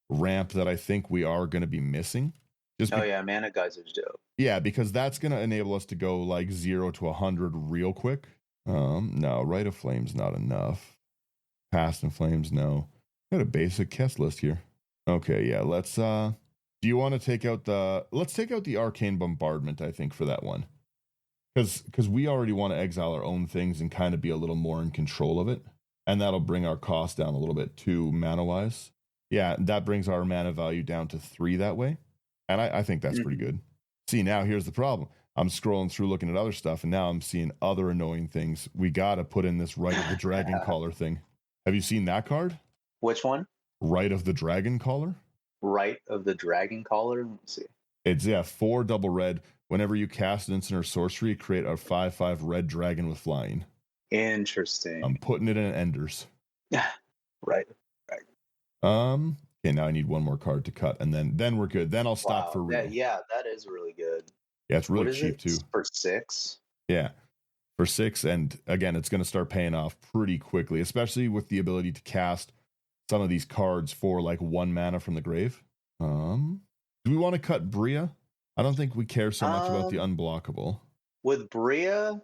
ramp that I think we are going to be missing. Yeah, mana geyser's dope. Yeah, because that's going to enable us to go like 0 to 100 real quick. No, Rite of Flame's not enough. Past and Flames, no. Got a basic Kess list here. Okay, yeah, let's do you want to take out let's take out the Arcane Bombardment, I think, for that one. Because we already want to exile our own things and kind of be a little more in control of it. And that'll bring our cost down a little bit too, mana-wise. Yeah, that brings our mana value down to 3 that way. And I think that's pretty good. See, now here's the problem. I'm scrolling through looking at other stuff, and now I'm seeing other annoying things. We got to put in this Rite of the Dragon Caller thing. Have you seen that card? Which one? Rite of the Dragon Caller? Rite of the Dragon Caller? Let me see. It's, 4 double red. Whenever you cast an instant or sorcery, create a 5/5 red dragon with flying. Interesting. I'm putting it in Enders. Right. Okay, now I need one more card to cut, and then we're good. Then I'll stop for real. Yeah, that is really good. Yeah, it's really cheap too. For 6? Yeah, for 6, and again, it's going to start paying off pretty quickly, especially with the ability to cast some of these cards for like 1 mana from the grave. Do we want to cut Bria? I don't think we care so much about the unblockable. With Bria,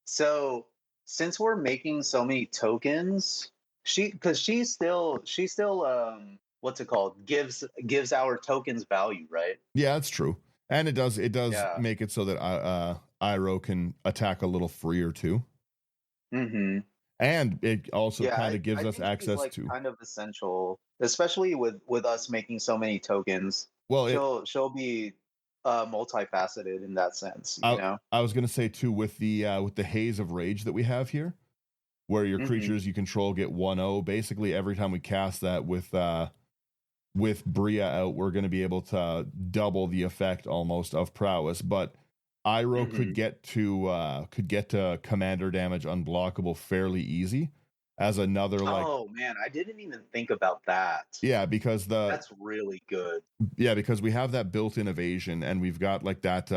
so since we're making so many tokens, she still what's it called? Gives our tokens value, right? Yeah, that's true. And it does make it so that Iroh can attack a little freer too. And it also kind of gives us access to kind of essential, especially with us making so many tokens. Well, she'll be multifaceted in that sense. You know, I was going to say too, with the Haze of Rage that we have here, where your creatures you control get 1/0. Basically, every time we cast that with Bria out, we're going to be able to double the effect almost of prowess. But Iroh could get to commander damage unblockable fairly easy as another like. Oh man, I didn't even think about that. Yeah, because that's really good. Yeah, because we have that built-in evasion, and we've got like that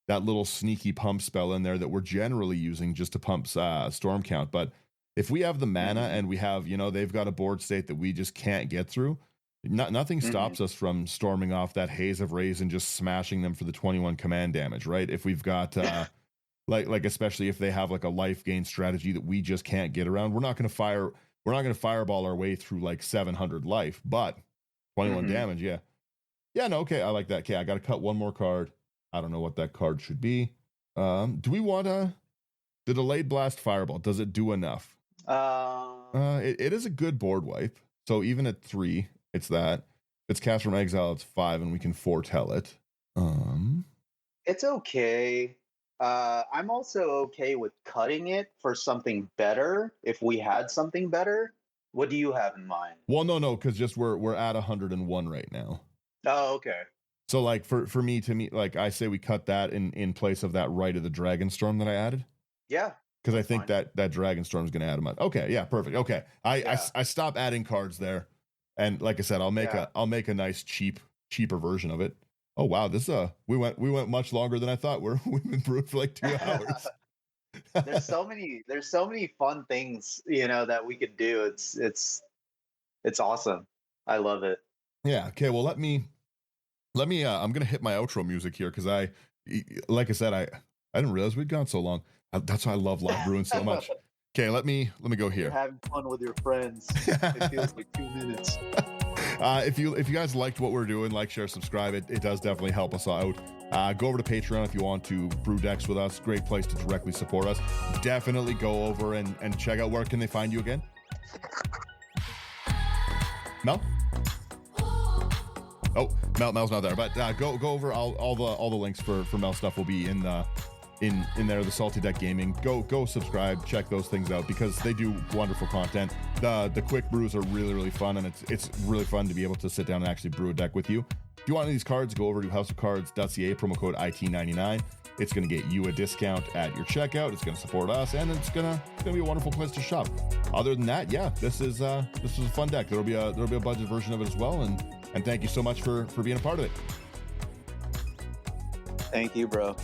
little sneaky pump spell in there that we're generally using just to pump storm count. But if we have the mana and we have, they've got a board state that we just can't get through, nothing stops us from storming off that Haze of Rays and just smashing them for the 21 command damage, right? If we've got like especially if they have like a life gain strategy that we just can't get around, we're not going to fireball our way through like 700 life, but 21 damage, yeah, no, okay, I like that. Okay, I got to cut one more card. I don't know what that card should be. Do we want the Delayed Blast Fireball? Does it do enough? It is a good board wipe. So even at 3, it's that. If it's cast from exile, it's 5, and we can foretell it. It's okay. I'm also okay with cutting it for something better if we had something better. What do you have in mind? Well, no, because just we're at 101 right now. Oh, okay. So like for me, like I say we cut that in place of that Rite of the Dragonstorm that I added. Yeah. Because I think that Dragonstorm is going to add a month. Okay, yeah, perfect. Okay, I stop adding cards there, and like I said, I'll make a nice cheaper version of it. Oh wow, this we went much longer than I thought. We've been brewed for like 2 hours. There's so many fun things that we could do. It's awesome. I love it. Yeah. Okay. Well, let me. I'm gonna hit my outro music here because like I said, I didn't realize we'd gone so long. That's why I love live brewing so much. Okay, let me go here. You're having fun with your friends. It feels like 2 minutes. If you guys liked what we're doing, like, share, subscribe. It does definitely help us out. Go over to Patreon if you want to brew decks with us. Great place to directly support us. Definitely go over and check out. Where can they find you again? Mel? Oh, Mel's not there, but go over all the links for Mel stuff will be in there. The Salty Deck Gaming. Go subscribe, check those things out because they do wonderful content. The quick brews are really fun, and it's really fun to be able to sit down and actually brew a deck with you. If you want any of these cards, go over to houseofcards.ca, promo code IT99. It's going to get you a discount at your checkout. It's going to support us, and it's gonna be a wonderful place to shop. Other than that, yeah, this is a fun deck. There'll be a budget version of it as well, and thank you so much for being a part of it. Thank you, bro.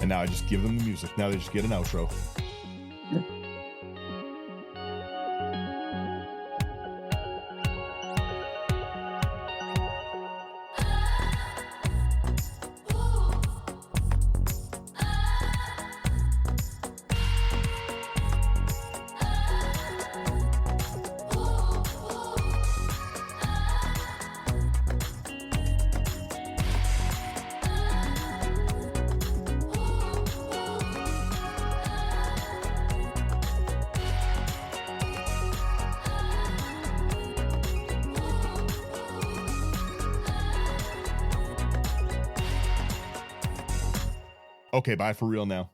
And now I just give them the music. Now they just get an outro. Okay, bye for real now.